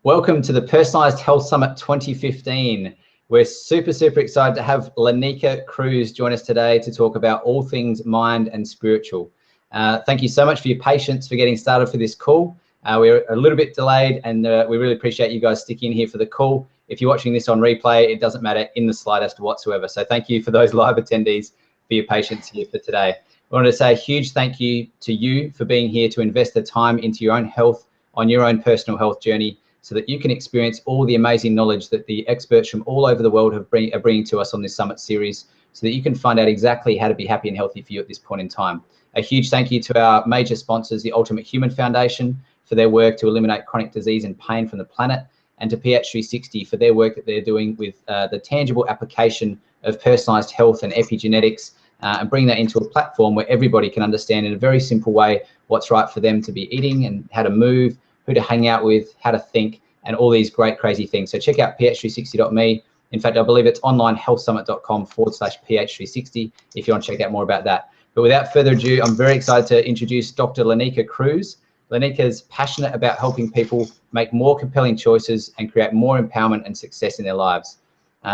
Welcome to the Personalised Health Summit 2015. We're super excited to have Lynika Cruz join us today to talk about all things mind and spiritual. Thank you so much for your patience for getting started for this call. We're a little bit delayed, and we really appreciate you guys sticking in here for the call. If you're watching this on replay, it doesn't matter in the slightest whatsoever. So thank you for those live attendees for your patience here for today. I wanted to say a huge thank you to you for being here to invest the time into your own health, on your own personal health journey, so that you can experience all the amazing knowledge that the experts from all over the world are bringing to us on this Summit series, so that you can find out exactly how to be happy and healthy for you at this point in time. A huge thank you to our major sponsors, the Ultimate Human Foundation, for their work to eliminate chronic disease and pain from the planet, and to PH360 for their work that they're doing with the tangible application of personalised health and epigenetics, and bring that into a platform where everybody can understand in a very simple way what's right for them to be eating and how to move, who to hang out with, how to think, and all these great, crazy things. So check out ph360.me. In fact, I believe it's onlinehealthsummit.com/ph360 if you want to check out more about that. But without further ado, I'm very excited to introduce Dr. Lynika Cruz. Lynika is passionate about helping people make more compelling choices and create more empowerment and success in their lives.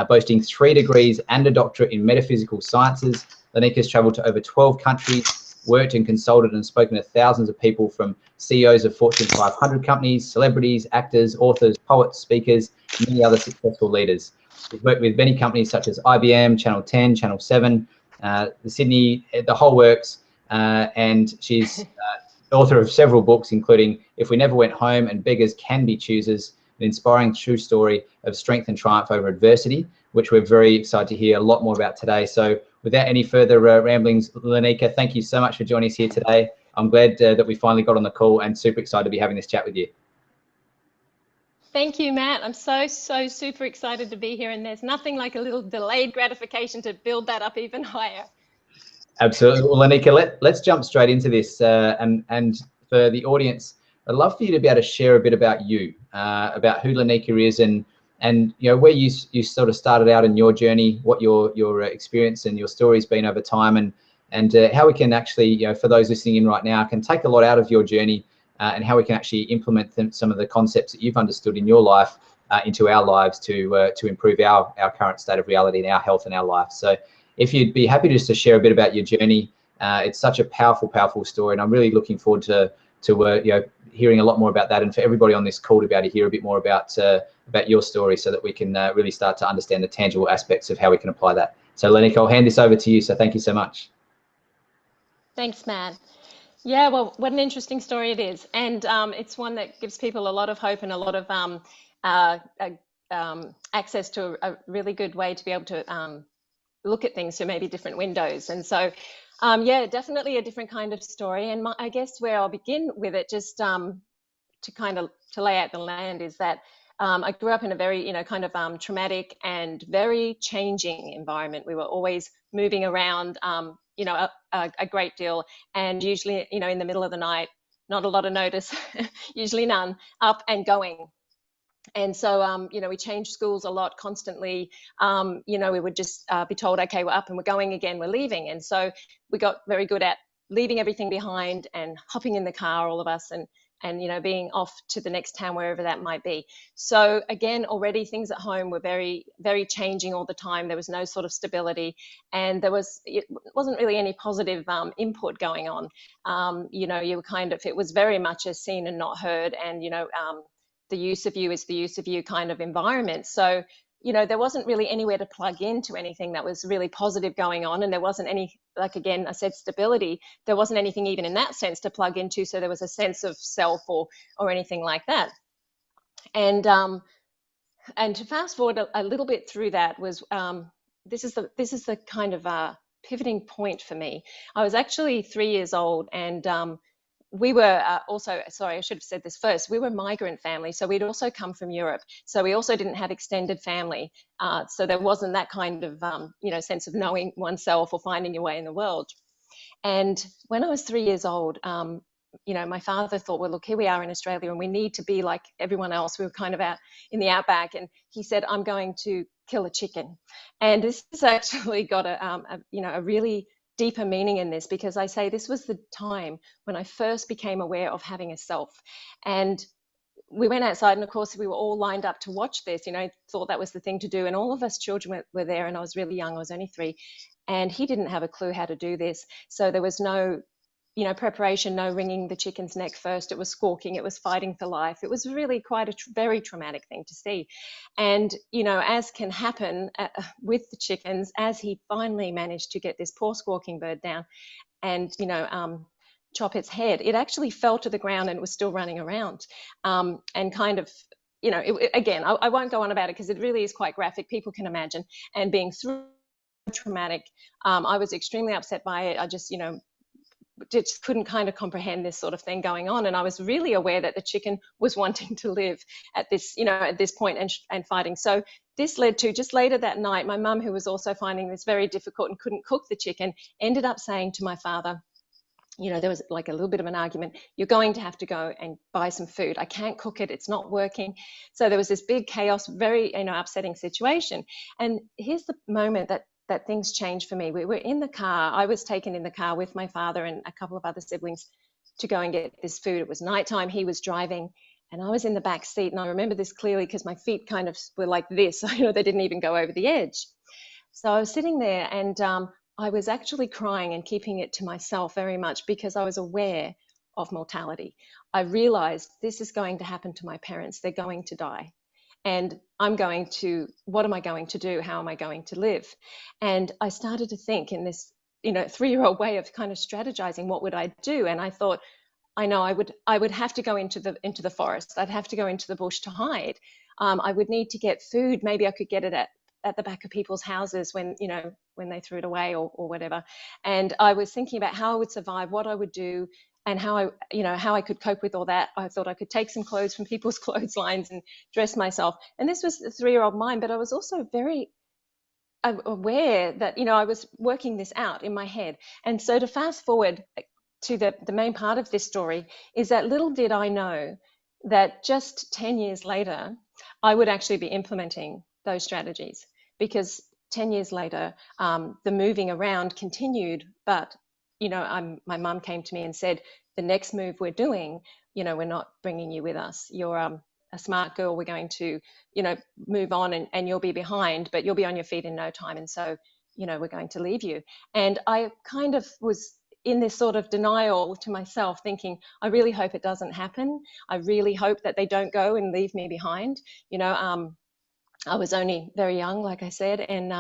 Boasting 3 degrees and a doctorate in metaphysical sciences, Lynika has traveled to over 12 countries, worked and consulted and spoken to thousands of people, from CEOs of Fortune 500 companies, celebrities, actors, authors, poets, speakers, and many other successful leaders. We've worked with many companies such as IBM, Channel 10, Channel 7, the Sydney, the whole works, and she's author of several books, including If We Never Went Home and Beggars Can Be Choosers, an inspiring true story of strength and triumph over adversity, which we're very excited to hear a lot more about today. So without any further ramblings, Lynika, thank you so much for joining us here today. I'm glad that we finally got on the call, and super excited to be having this chat with you. Thank you, Matt. I'm so super excited to be here, and there's nothing like a little delayed gratification to build that up even higher. Absolutely. Well, Lynika, let's jump straight into this. And for the audience, I'd love for you to be able to share a bit about you, about who Lynika is, and you know, where you sort of started out in your journey, what your experience and your story's been over time, and how we can actually, you know, for those listening in right now, can take a lot out of your journey, and how we can actually implement some of the concepts that you've understood in your life into our lives to improve our current state of reality and our health and our life. So if you'd be happy just to share a bit about your journey, it's such a powerful story, and I'm really looking forward to you know, hearing a lot more about that, and for everybody on this call to be able to hear a bit more about your story, so that we can really start to understand the tangible aspects of how we can apply that. So Lynika, I'll hand this over to you. So thank you so much. Thanks, Matt. Yeah, well, what an interesting story it is, and it's one that gives people a lot of hope and a lot of access to a really good way to be able to look at things through maybe different windows. And so yeah, definitely a different kind of story. And I guess where I'll begin with it, just to lay out the land, is that I grew up in a very, you know, kind of traumatic and very changing environment. We were always moving around, you know, a great deal, and usually, you know, in the middle of the night, not a lot of notice, usually none, up and going. And so, you know, we changed schools a lot constantly. You know, we would just be told, okay, we're up and we're going again, we're leaving. And so we got very good at leaving everything behind and hopping in the car, all of us, and you know, being off to the next town, wherever that might be. So again, already things at home were very changing all the time. There was no sort of stability, and it wasn't really any positive input going on. You know, you were kind of, it was very much a seen and not heard, and you know, the use of you is the use of you kind of environment. So, you know, there wasn't really anywhere to plug into anything that was really positive going on, and there wasn't any, like, again, I said, stability. There wasn't anything even in that sense to plug into, so there was a sense of self or anything like that. And to fast forward a little bit through that, was this is the kind of pivoting point for me. I was actually 3 years old, and we were also, sorry, I should have said this first, we were a migrant family, so we'd also come from Europe, so we also didn't have extended family, so there wasn't that kind of you know, sense of knowing oneself or finding your way in the world. And when I was 3 years old, you know, my father thought, well, look, here we are in Australia and we need to be like everyone else. We were kind of out in the outback, and he said, I'm going to kill a chicken. And this has actually got you know, a really deeper meaning in this, because I say this was the time when I first became aware of having a self. And we went outside, and of course we were all lined up to watch this, thought that was the thing to do. And all of us children were there, and I was really young, I was only 3, and he didn't have a clue how to do this. So there was no, preparation, no wringing the chicken's neck first. It was squawking, it was fighting for life. It was really quite a very traumatic thing to see. And, as can happen with the chickens, as he finally managed to get this poor squawking bird down and, chop its head, it actually fell to the ground and was still running around, and kind of, again, I won't go on about it because it really is quite graphic. People can imagine. And being through traumatic, I was extremely upset by it. I just couldn't kind of comprehend this sort of thing going on. And I was really aware that the chicken was wanting to live at this point and fighting. So this led to, just later that night, my mum, who was also finding this very difficult and couldn't cook the chicken, ended up saying to my father, there was like a little bit of an argument. You're going to have to go and buy some food. I can't cook it. It's not working. So there was this big chaos, very, upsetting situation. And here's the moment that things changed for me. We were in the car. I was taken in the car with my father and a couple of other siblings to go and get this food. It was nighttime. He was driving and I was in the back seat. And I remember this clearly because my feet kind of were like this. They didn't even go over the edge. So I was sitting there and I was actually crying and keeping it to myself very much because I was aware of mortality. I realized this is going to happen to my parents. They're going to die. And what am I going to do? How am I going to live? And I started to think in this, 3-year-old way of kind of strategizing, what would I do? And I thought, I know I would have to go into the forest. I'd have to go into the bush to hide. I would need to get food. Maybe I could get it at the back of people's houses when they threw it away or whatever. And I was thinking about how I would survive, what I would do, and how I could cope with all that. I thought I could take some clothes from people's clotheslines and dress myself. And this was the 3-year-old mind, but I was also very aware that, I was working this out in my head. And so to fast forward to the main part of this story is that little did I know that just 10 years later, I would actually be implementing those strategies, because 10 years later, the moving around continued, but my mum came to me and said, the next move we're doing, we're not bringing you with us. You're a smart girl. We're going to, move on and you'll be behind, but you'll be on your feet in no time. And so, we're going to leave you. And I kind of was in this sort of denial to myself, thinking, I really hope it doesn't happen. I really hope that they don't go and leave me behind. I was only very young, like I said, and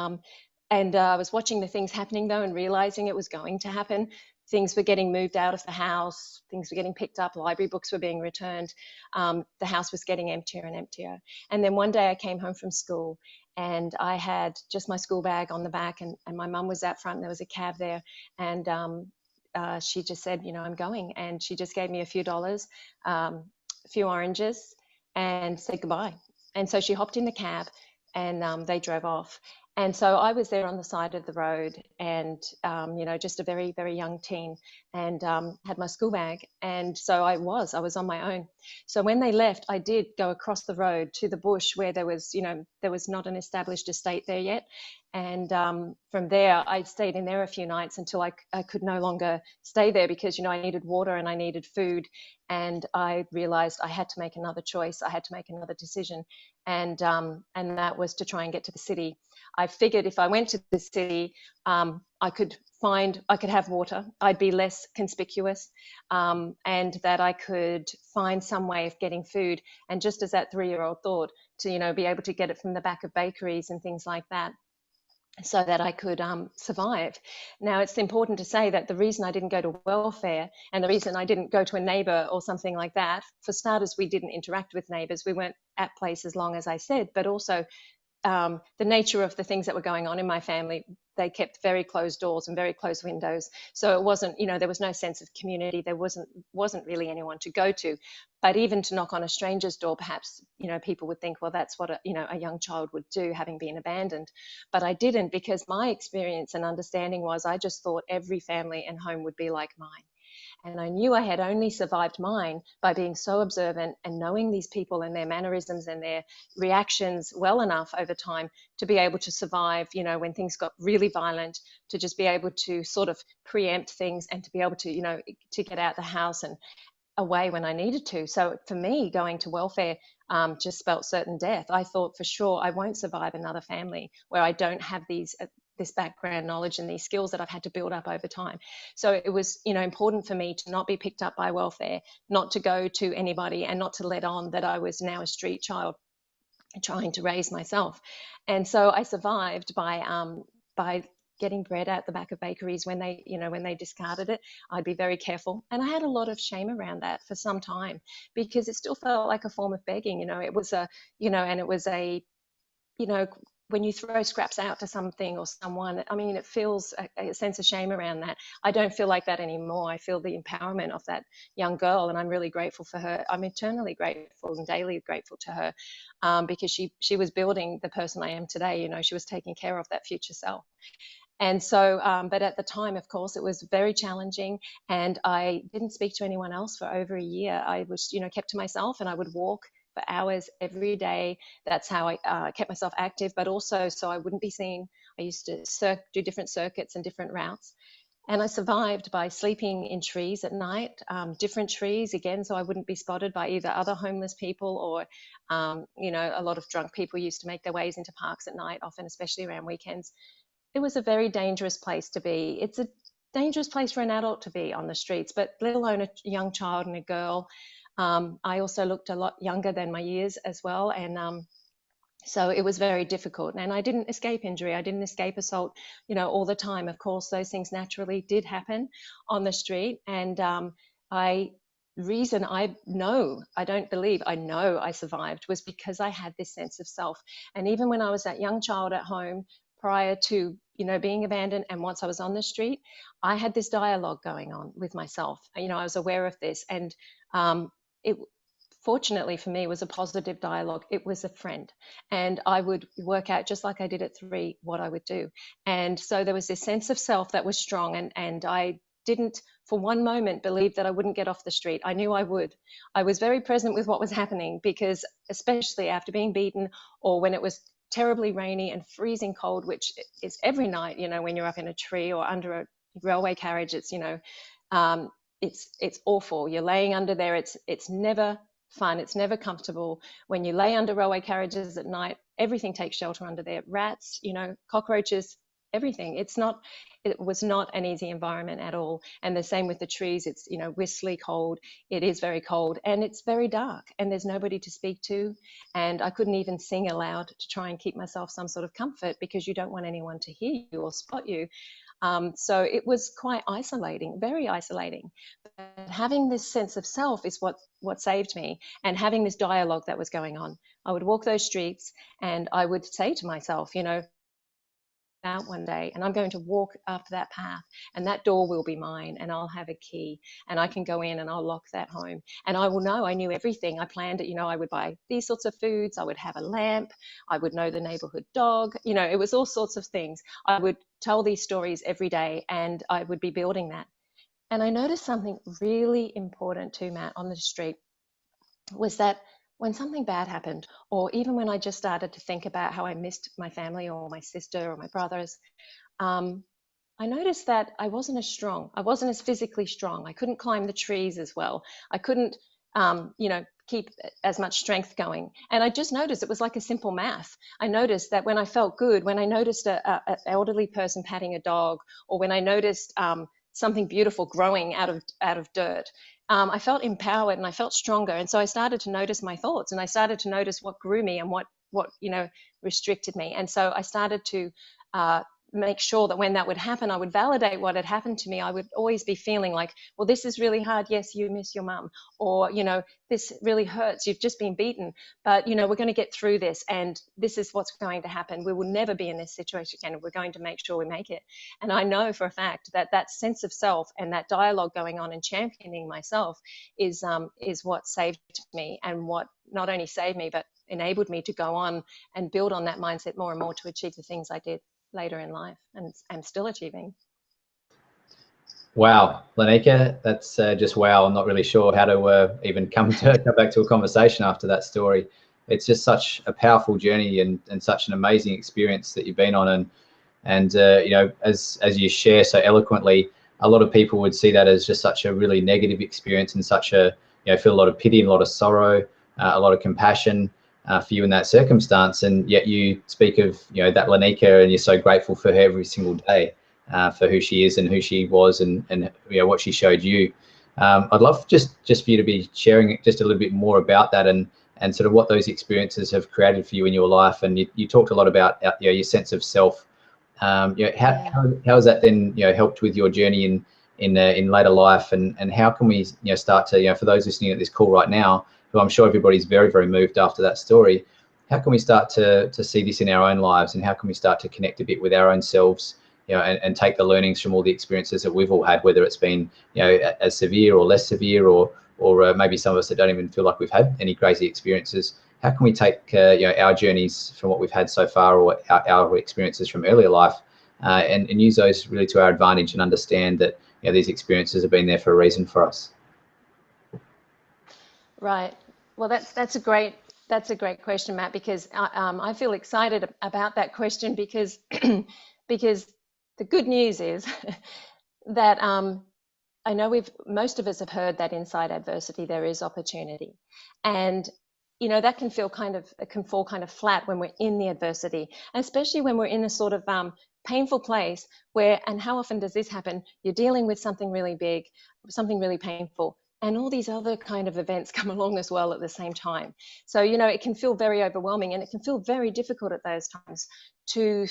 I was watching the things happening though and realizing it was going to happen. Things were getting moved out of the house, things were getting picked up, library books were being returned, the house was getting emptier and emptier. And then one day I came home from school and I had just my school bag on the back, and my mum was out front and there was a cab there, and she just said, I'm going, and she just gave me a few dollars, a few oranges, and said goodbye. And so she hopped in the cab and they drove off. And so I was there on the side of the road and, just a very, very young teen, and had my school bag. And so I was on my own. So when they left, I did go across the road to the bush where there was not an established estate there yet. And from there, I stayed in there a few nights until I could no longer stay there because, I needed water and I needed food. And I realized I had to make another choice. I had to make another decision. And that was to try and get to the city. I figured if I went to the city, I could have water. I'd be less conspicuous, and that I could find some way of getting food. And just as that 3-year-old thought, to, be able to get it from the back of bakeries and things like that, so that I could survive. Now, it's important to say that the reason I didn't go to welfare and the reason I didn't go to a neighbour or something like that, for starters, we didn't interact with neighbours. We weren't at places long, as I said, but also the nature of the things that were going on in my family, they kept very closed doors and very closed windows. So it wasn't, there was no sense of community. There wasn't really anyone to go to. But even to knock on a stranger's door, perhaps, people would think, well, that's what a young child would do, having been abandoned. But I didn't, because my experience and understanding was I just thought every family and home would be like mine. And I knew I had only survived mine by being so observant and knowing these people and their mannerisms and their reactions well enough over time to be able to survive, when things got really violent, to just be able to sort of preempt things and to be able to, to get out the house away when I needed to. So for me, going to welfare just spelt certain death. I thought for sure I won't survive another family where I don't have this background knowledge and these skills that I've had to build up over time. So it was, important for me to not be picked up by welfare, not to go to anybody, and not to let on that I was now a street child trying to raise myself. And so I survived by getting bread out the back of bakeries when they discarded it. I'd be very careful, and I had a lot of shame around that for some time, because it still felt like a form of begging. It was and it was when you throw scraps out to something or someone, I mean, it feels a sense of shame around that. I don't feel like that anymore. I feel the empowerment of that young girl, and I'm really grateful for her. I'm eternally grateful and daily grateful to her, because she was building the person I am today. She was taking care of that future self. And so, but at the time, of course, it was very challenging, and I didn't speak to anyone else for over a year. I was, kept to myself, and I would walk for hours every day. That's how I kept myself active, but also so I wouldn't be seen. I used to do different circuits and different routes. And I survived by sleeping in trees at night, different trees, again, so I wouldn't be spotted by either other homeless people or, a lot of drunk people used to make their ways into parks at night, often, especially around weekends. It was a very dangerous place to be. It's a dangerous place for an adult to be on the streets, but let alone a young child and a girl. I also looked a lot younger than my years as well, and so it was very difficult. And I didn't escape injury. I didn't escape assault, all the time. Of course, those things naturally did happen on the street. And I know I survived was because I had this sense of self. And even when I was that young child at home, prior to being abandoned, and once I was on the street, I had this dialogue going on with myself. I was aware of this, and it fortunately for me was a positive dialogue. It was a friend, and I would work out, just like I did at 3, what I would do. And so there was this sense of self that was strong, and I didn't for one moment believe that I wouldn't get off the street. I knew I would. I was very present with what was happening, because especially after being beaten, or when it was terribly rainy and freezing cold, which is every night, when you're up in a tree or under a railway carriage, it's it's awful. You're laying under there. It's never fun. It's never comfortable. When you lay under railway carriages at night, everything takes shelter under there. Rats, cockroaches, everything. It was not an easy environment at all. And the same with the trees. It's, whistly cold. It is very cold, and it's very dark, and there's nobody to speak to. And I couldn't even sing aloud to try and keep myself some sort of comfort, because you don't want anyone to hear you or spot you. So it was quite isolating, very isolating. But having this sense of self is what saved me, and having this dialogue that was going on. I would walk those streets, and I would say to myself, out one day, and I'm going to walk up that path, and that door will be mine, and I'll have a key, and I can go in and I'll lock that home, and I will know. I knew everything. I planned it. I would buy these sorts of foods. I would have a lamp. I would know the neighborhood dog. It was all sorts of things. I would tell these stories every day, and I would be building that. And I noticed something really important too, Matt, on the street, was that when something bad happened, or even when I just started to think about how I missed my family or my sister or my brothers, I noticed that I wasn't as strong. I wasn't as physically strong. I couldn't climb the trees as well. I couldn't, keep as much strength going. And I just noticed it was like a simple math. I noticed that when I felt good, when I noticed an elderly person patting a dog, or when I noticed something beautiful growing out of dirt, I felt empowered and I felt stronger. And so I started to notice my thoughts, and I started to notice what grew me and what restricted me. And so I started to make sure that when that would happen, I would validate what had happened to me. I would always be feeling like, well, this is really hard. Yes, you miss your mum. Or, this really hurts. You've just been beaten. But, we're going to get through this, and this is what's going to happen. We will never be in this situation again. We're going to make sure we make it. And I know for a fact that that sense of self and that dialogue going on and championing myself is what saved me, and what not only saved me, but enabled me to go on and build on that mindset more and more to achieve the things I did later in life, and I'm still achieving. Wow, Lynika, that's just wow. I'm not really sure how to even come back to a conversation after that story. It's just such a powerful journey, and such an amazing experience that you've been on. And as you share so eloquently, a lot of people would see that as just such a really negative experience, and such a feel a lot of pity and a lot of sorrow, a lot of compassion for you in that circumstance. And yet you speak of, that Lynika, and you're so grateful for her every single day, for who she is and who she was, and what she showed you. I'd love just for you to be sharing just a little bit more about that, and sort of what those experiences have created for you in your life. And you talked a lot about your sense of self. How has that then helped with your journey in later life, and how can we start to, for those listening at this call right now, who I'm sure everybody's very, very moved after that story, how can we start to see this in our own lives, and how can we start to connect a bit with our own selves, and take the learnings from all the experiences that we've all had, whether it's been as severe or less severe, or maybe some of us that don't even feel like we've had any crazy experiences. How can we take our journeys from what we've had so far, or our experiences from earlier life, and use those really to our advantage, and understand that these experiences have been there for a reason for us? Right. Well, that's a great question, Matt, because I feel excited about that question, because because the good news is that I know most of us have heard that inside adversity there is opportunity, and that can fall kind of flat when we're in the adversity, and especially when we're in a sort of painful place where, and how often does this happen? You're dealing with something really big, something really painful, and all these other kind of events come along as well at the same time. So it can feel very overwhelming, and it can feel very difficult at those times to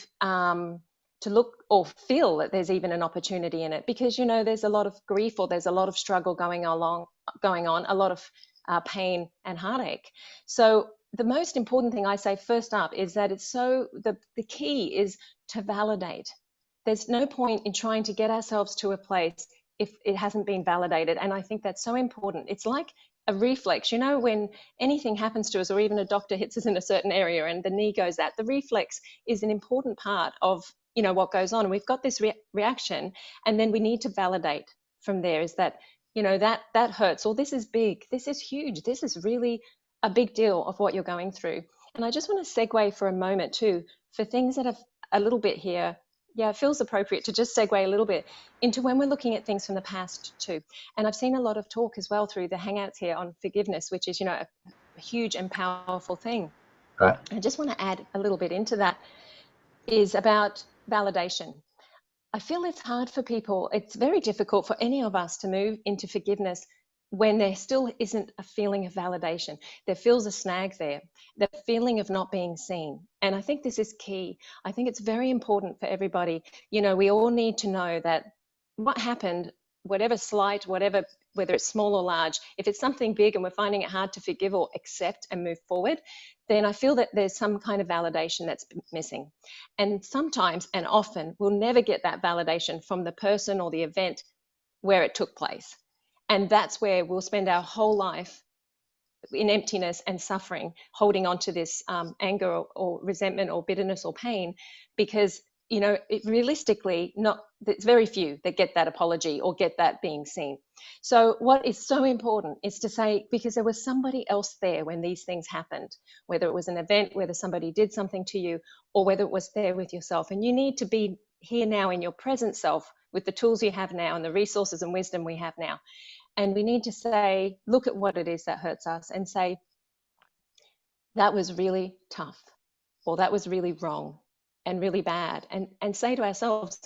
look or feel that there's even an opportunity in it, because there's a lot of grief, or there's a lot of struggle going on, a lot of pain and heartache. So the most important thing I say first up is that the key is to validate. There's no point in trying to get ourselves to a place if it hasn't been validated, and I think that's so important. It's like a reflex. When anything happens to us, or even a doctor hits us in a certain area and the knee goes out, the reflex is an important part of what goes on. And we've got this reaction, and then we need to validate from there, is that that hurts, or this is big, this is huge, this is really a big deal of what you're going through. And I just want to segue for a moment too, for things that have a little bit here. Yeah, it feels appropriate to just segue a little bit into when we're looking at things from the past too. And I've seen a lot of talk as well through the Hangouts here on forgiveness, which is a huge and powerful thing. Right. I just want to add a little bit into that, is about validation. I feel it's hard for people. It's very difficult for any of us to move into forgiveness when there still isn't a feeling of validation. There feels a snag there, the feeling of not being seen. And I think this is key. I think it's very important for everybody. We all need to know that what happened, whatever slight, whether it's small or large, if it's something big and we're finding it hard to forgive or accept and move forward, then I feel that there's some kind of validation that's missing. And sometimes, and often, we'll never get that validation from the person or the event where it took place. And that's where we'll spend our whole life in emptiness and suffering, holding on to this anger or resentment or bitterness or pain, because realistically, it's very few that get that apology or get that being seen. So what is so important is to say, because there was somebody else there when these things happened, whether it was an event, whether somebody did something to you, or whether it was there with yourself. And you need to be here now in your present self with the tools you have now and the resources and wisdom we have now. And we need to say, look at what it is that hurts us and say, that was really tough, or that was really wrong and really bad. And say to ourselves,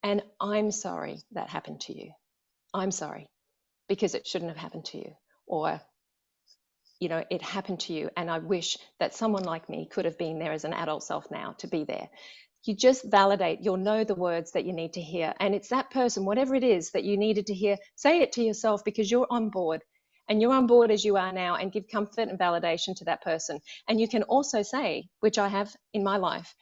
and I'm sorry that happened to you. I'm sorry, because it shouldn't have happened to you. Or, it happened to you, and I wish that someone like me could have been there as an adult self now to be there. You just validate, you'll know the words that you need to hear. And it's that person, whatever it is that you needed to hear, say it to yourself, because you're on board. And you're on board as you are now, and give comfort and validation to that person. And you can also say, which I have in my life,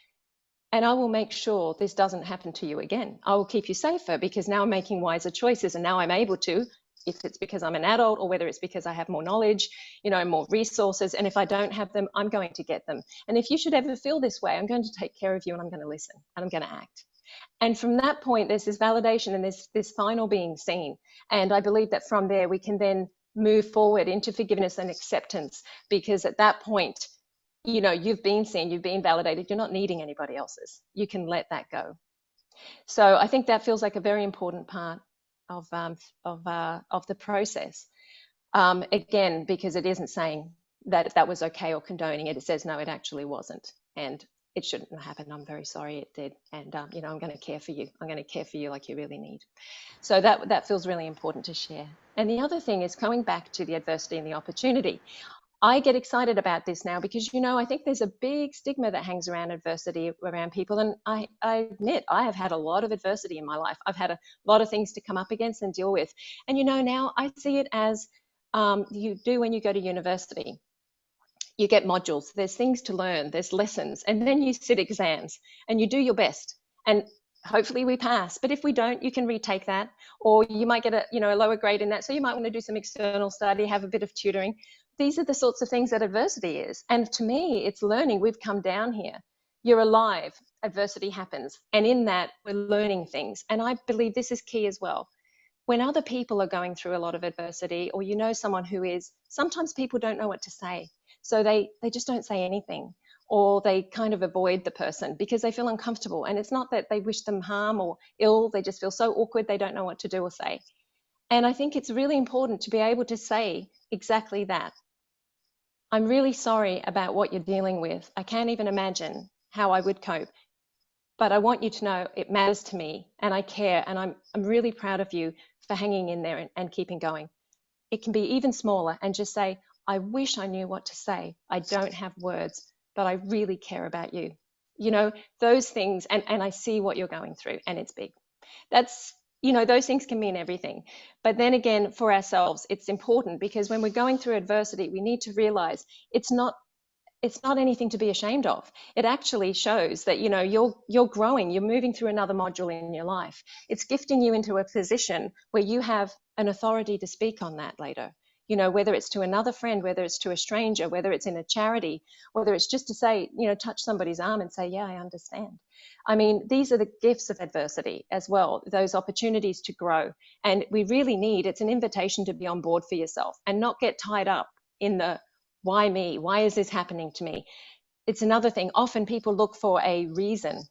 and I will make sure this doesn't happen to you again. I will keep you safer, because now I'm making wiser choices, and now I'm able to, if it's because I'm an adult, or whether it's because I have more knowledge, more resources. And if I don't have them, I'm going to get them. And if you should ever feel this way, I'm going to take care of you, and I'm going to listen, and I'm going to act. And from that point, there's this validation, and there's this final being seen. And I believe that from there, we can then move forward into forgiveness and acceptance, because at that point, you've been seen, you've been validated, you're not needing anybody else's. You can let that go. So I think that feels like a very important part of the process. Again, because it isn't saying that that was okay or condoning it. It says, no, it actually wasn't. And it shouldn't have happened. I'm very sorry it did. And, you know, I'm going to care for you. I'm going to care for you like you really need. So that feels really important to share. And the other thing is coming back to the adversity and the opportunity. I get excited about this now because, you know, I think there's a big stigma that hangs around adversity around people. And I admit I have had a lot of adversity in my life. I've had a lot of things to come up against and deal with. And, you know, now I see it as you do when you go to university. You get modules, there's things to learn, there's lessons, and then you sit exams and you do your best. And hopefully we pass. But if we don't, you can retake that, or you might get a lower grade in that. So you might want to do some external study, have a bit of tutoring. These are the sorts of things that adversity is. And to me, it's learning. We've come down here. You're alive. Adversity happens. And in that, we're learning things. And I believe this is key as well. When other people are going through a lot of adversity, or you know someone who is, sometimes people don't know what to say. So they just don't say anything, or they kind of avoid the person because they feel uncomfortable. And it's not that they wish them harm or ill. They just feel so awkward. They don't know what to do or say. And I think it's really important to be able to say exactly that. I'm really sorry about what you're dealing with. I can't even imagine how I would cope, but I want you to know it matters to me and I care. And I'm really proud of you for hanging in there and keeping going. It can be even smaller and just say, I wish I knew what to say. I don't have words, but I really care about you. You know, those things, and I see what you're going through, and it's big. That's, you know, those things can mean everything. But then again, for ourselves, it's important because when we're going through adversity, we need to realize it's not anything to be ashamed of. It actually shows that, you know, you're growing, you're moving through another module in your life. It's gifting you into a position where you have an authority to speak on that later. You know, whether it's to another friend, whether it's to a stranger, whether it's in a charity, whether it's just to say, you know, touch somebody's arm and say, yeah, I understand. I mean, these are the gifts of adversity as well, those opportunities to grow. And we really need, it's an invitation to be on board for yourself and not get tied up in the, why me? Why is this happening to me? It's another thing. Often people look for a reason.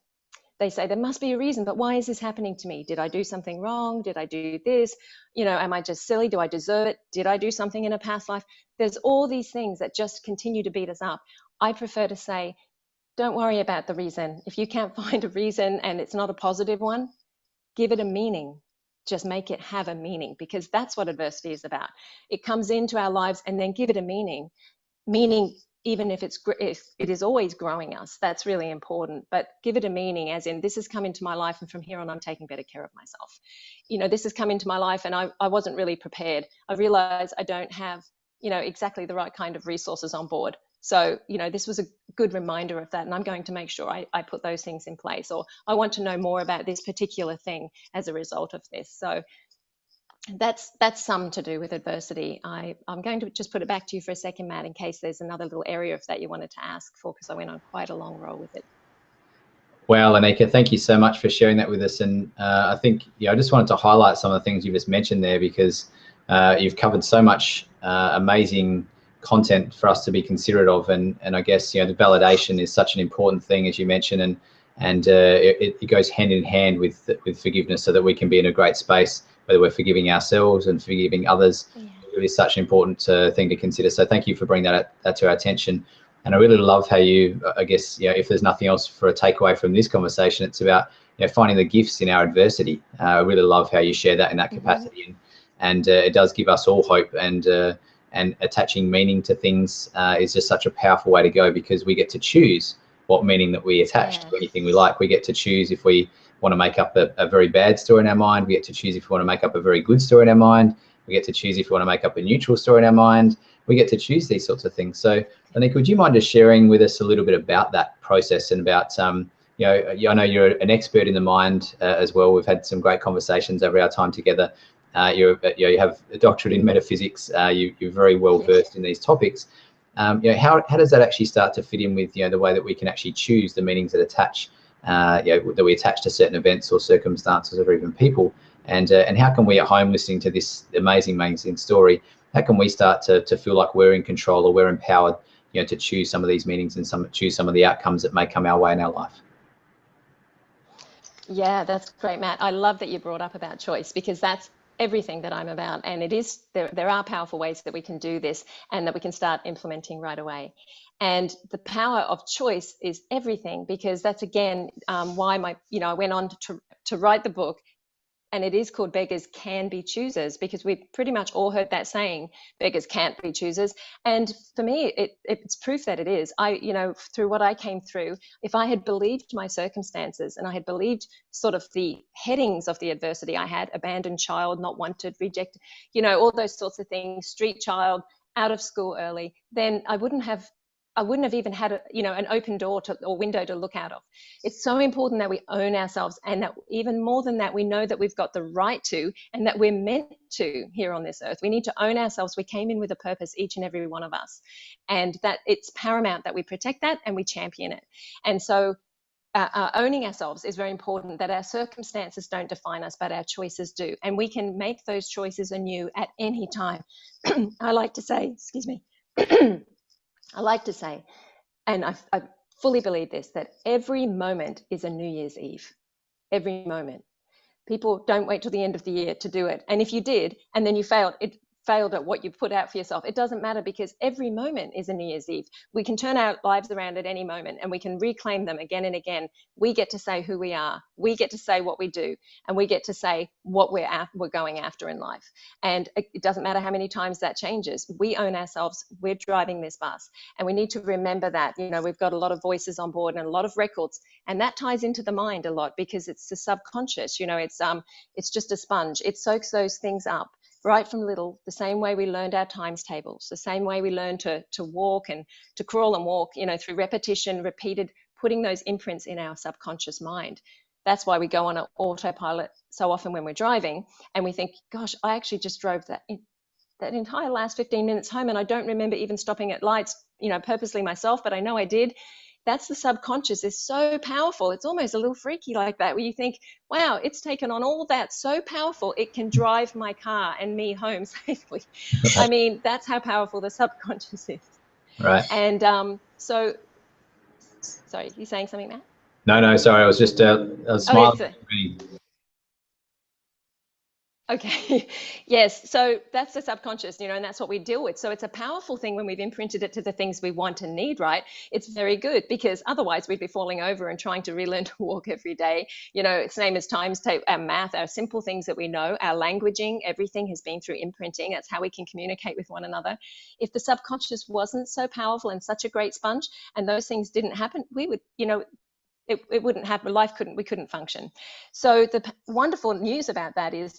They say there must be a reason, but why is this happening to me? Did I do something wrong? Did I do this? You know, am I just silly? Do I deserve it? Did I do something in a past life? There's all these things that just continue to beat us up. I prefer to say, don't worry about the reason. If you can't find a reason and it's not a positive one, give it a meaning. Just make it have a meaning, because that's what adversity is about. It comes into our lives and then give it a meaning. Meaning, even if it is always growing us, that's really important, but give it a meaning, as in, this has come into my life and from here on I'm taking better care of myself. You know, this has come into my life and I wasn't really prepared. I realized I don't have, you know, exactly the right kind of resources on board. So, you know, this was a good reminder of that, and I'm going to make sure I put those things in place, or I want to know more about this particular thing as a result of this. So that's some to do with adversity. I'm going to just put it back to you for a second, Matt, in case there's another little area of that you wanted to ask for, because I went on quite a long roll with it. Wow, Lynika, thank you so much for sharing that with us. And I think, I just wanted to highlight some of the things you just mentioned there, because you've covered so much amazing content for us to be considerate of. And I guess, the validation is such an important thing, as you mentioned, and it goes hand in hand with forgiveness, so that we can be in a great space, whether we're forgiving ourselves and forgiving others. Yeah. It is such an important thing to consider. So thank you for bringing that to our attention. And I really love how you, I guess, if there's nothing else for a takeaway from this conversation, it's about, finding the gifts in our adversity. I really love how you share that in that capacity. Mm-hmm. And it does give us all hope, and attaching meaning to things is just such a powerful way to go, because we get to choose what meaning that we attach to anything we like. We get to choose if we want to make up a very bad story in our mind. We get to choose if we want to make up a very good story in our mind. We get to choose if we want to make up a neutral story in our mind. We get to choose these sorts of things. So, Lynika, would you mind just sharing with us a little bit about that process, and about, I know you're an expert in the mind as well. We've had some great conversations over our time together. You have a doctorate in metaphysics. You're very well versed in these topics. How does that actually start to fit in with, the way that we can actually choose the meanings that attach, that we attach to certain events or circumstances, or even people, and how can we at home, listening to this amazing story, how can we start to feel like we're in control, or we're empowered, to choose some of these meanings and choose some of the outcomes that may come our way in our life? Yeah, that's great, Matt. I love that you brought up about choice, because that's everything that I'm about. And it is, there are powerful ways that we can do this and that we can start implementing right away. And the power of choice is everything, because that's again why I went on to write the book. And it is called Beggars Can Be Choosers, because we've pretty much all heard that saying, beggars can't be choosers. And for me, it's proof that it is. Through what I came through, if I had believed my circumstances and I had believed sort of the headings of the adversity I had, abandoned child, not wanted, rejected, all those sorts of things, street child, out of school early, then I wouldn't have even had an open door or window to look out of. It's so important that we own ourselves, and that even more than that, we know that we've got the right to, and that we're meant to here on this earth. We need to own ourselves. We came in with a purpose, each and every one of us, and that it's paramount that we protect that and we champion it. And so owning ourselves is very important, that our circumstances don't define us, but our choices do. And we can make those choices anew at any time. I like to say, excuse me, I like to say, and I fully believe this, that every moment is a New Year's Eve. Every moment. People don't wait till the end of the year to do it. And if you did, and then you failed at what you put out for yourself, it doesn't matter, because every moment is a New Year's Eve. We can turn our lives around at any moment, and we can reclaim them again and again. We get to say who we are. We get to say what we do, and we get to say what we're going after in life. And it doesn't matter how many times that changes. We own ourselves. We're driving this bus, and we need to remember that. We've got a lot of voices on board and a lot of records, and that ties into the mind a lot, because it's the subconscious. It's just a sponge. It soaks those things up right from little, the same way we learned our times tables, the same way we learned to walk and to crawl and walk, through repetition, repeated, putting those imprints in our subconscious mind. That's why we go on an autopilot so often when we're driving, and we think, gosh, I actually just drove that entire last 15 minutes home, and I don't remember even stopping at lights, purposely myself, but I know I did. That's the subconscious. Is so powerful. It's almost a little freaky like that, where you think, wow, it's taken on all that, so powerful, it can drive my car and me home safely. Right. I mean, that's how powerful the subconscious is. Right. And so, sorry, you saying something, Matt? No, sorry. I was just I was smiling. Okay. Yes. So that's the subconscious, and that's what we deal with. So it's a powerful thing when we've imprinted it to the things we want and need, right? It's very good, because otherwise we'd be falling over and trying to relearn to walk every day. Same as times table, our math, our simple things that we know, our languaging, everything has been through imprinting. That's how we can communicate with one another. If the subconscious wasn't so powerful and such a great sponge, and those things didn't happen, we would, it wouldn't happen. We couldn't function. So the wonderful news about that is,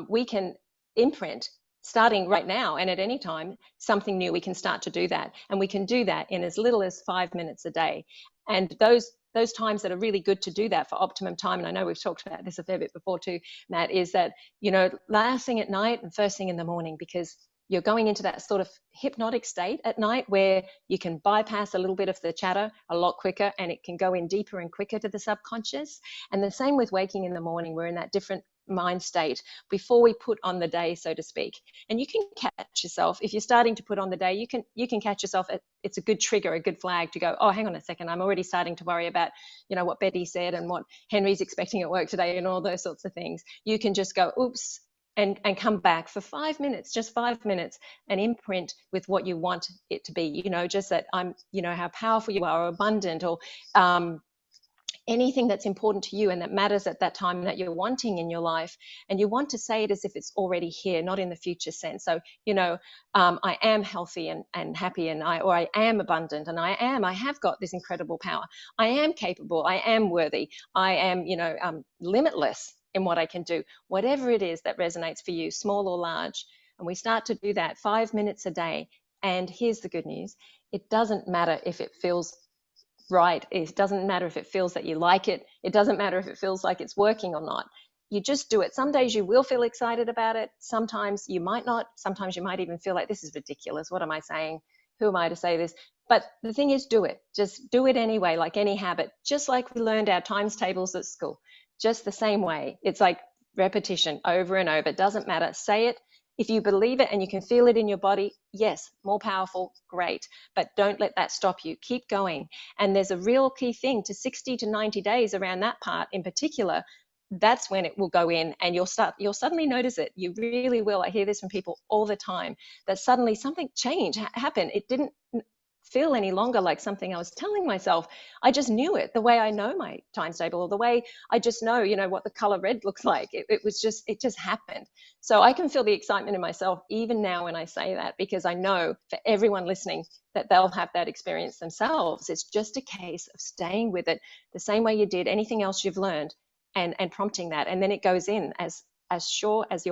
we can imprint starting right now, and at any time, something new. We can start to do that, and we can do that in as little as 5 minutes a day. And those times that are really good to do that for optimum time, and I know we've talked about this a fair bit before too, Matt, is that, last thing at night and first thing in the morning, because you're going into that sort of hypnotic state at night where you can bypass a little bit of the chatter a lot quicker, and it can go in deeper and quicker to the subconscious. And the same with waking in the morning. We're in that different mind state before we put on the day, so to speak. And you can catch yourself, if you're starting to put on the day, you can catch yourself it's a good trigger, a good flag to go, oh, hang on a second, I'm already starting to worry about, what Betty said and what Henry's expecting at work today and all those sorts of things. You can just go, oops, and come back for 5 minutes, just 5 minutes, and imprint with what you want it to be, just that I'm, how powerful you are, or abundant, or anything that's important to you and that matters at that time that you're wanting in your life. And you want to say it as if it's already here, not in the future sense. So, I am healthy and happy, and I am abundant, and I have got this incredible power. I am capable. I am worthy. I am, limitless in what I can do, whatever it is that resonates for you, small or large. And we start to do that 5 minutes a day. And here's the good news. It doesn't matter if it feels right. It doesn't matter if it feels that you like it. It doesn't matter if it feels like it's working or not. You just do it. Some days you will feel excited about it. Sometimes you might not. Sometimes you might even feel like, this is ridiculous. What am I saying? Who am I to say this? But the thing is, do it. Just do it anyway, like any habit, just like we learned our times tables at school. Just the same way. It's like repetition over and over. It doesn't matter. Say it. If you believe it and you can feel it in your body, yes, more powerful, great. But don't let that stop you. Keep going. And there's a real key thing to 60 to 90 days around that part in particular. that's when it will go in, and you'll suddenly notice it. You really will. I hear this from people all the time, that suddenly something happened. It didn't feel any longer like something I was telling myself. I just knew it, the way I know my times table, or the way I just know, what the color red looks like. It just happened. So I can feel the excitement in myself even now when I say that, because I know for everyone listening that they'll have that experience themselves. It's just a case of staying with it the same way you did anything else you've learned, and prompting that, and then it goes in as sure as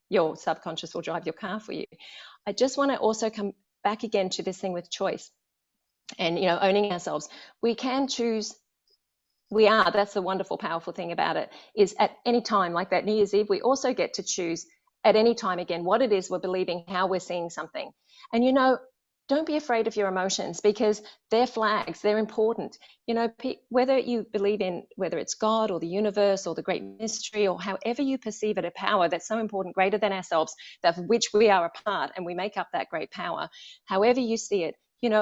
your subconscious will drive your car for you. I just want to also come back again to this thing with choice and owning ourselves. We can choose. That's the wonderful, powerful thing about it, is at any time, like that New Year's Eve, we also get to choose at any time again what it is we're believing, how we're seeing something. And don't be afraid of your emotions, because they're flags, they're important. Whether you believe in, whether it's God or the universe or the great mystery, or however you perceive it, a power that's so important, greater than ourselves, that of which we are a part, and we make up that great power. However you see it,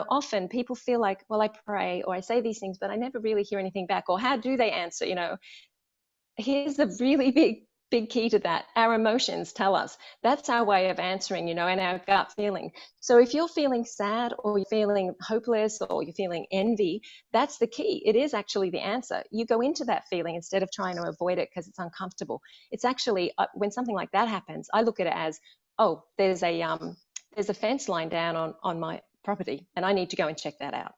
often people feel like, well, I pray or I say these things, but I never really hear anything back, or how do they answer? Here's the really big key to that. Our emotions tell us. That's our way of answering, and our gut feeling. So if you're feeling sad, or you're feeling hopeless, or you're feeling envy, that's the key. It is actually the answer. You go into that feeling instead of trying to avoid it because it's uncomfortable. It's actually, when something like that happens, I look at it as, oh, there's a fence line down on my property, and I need to go and check that out,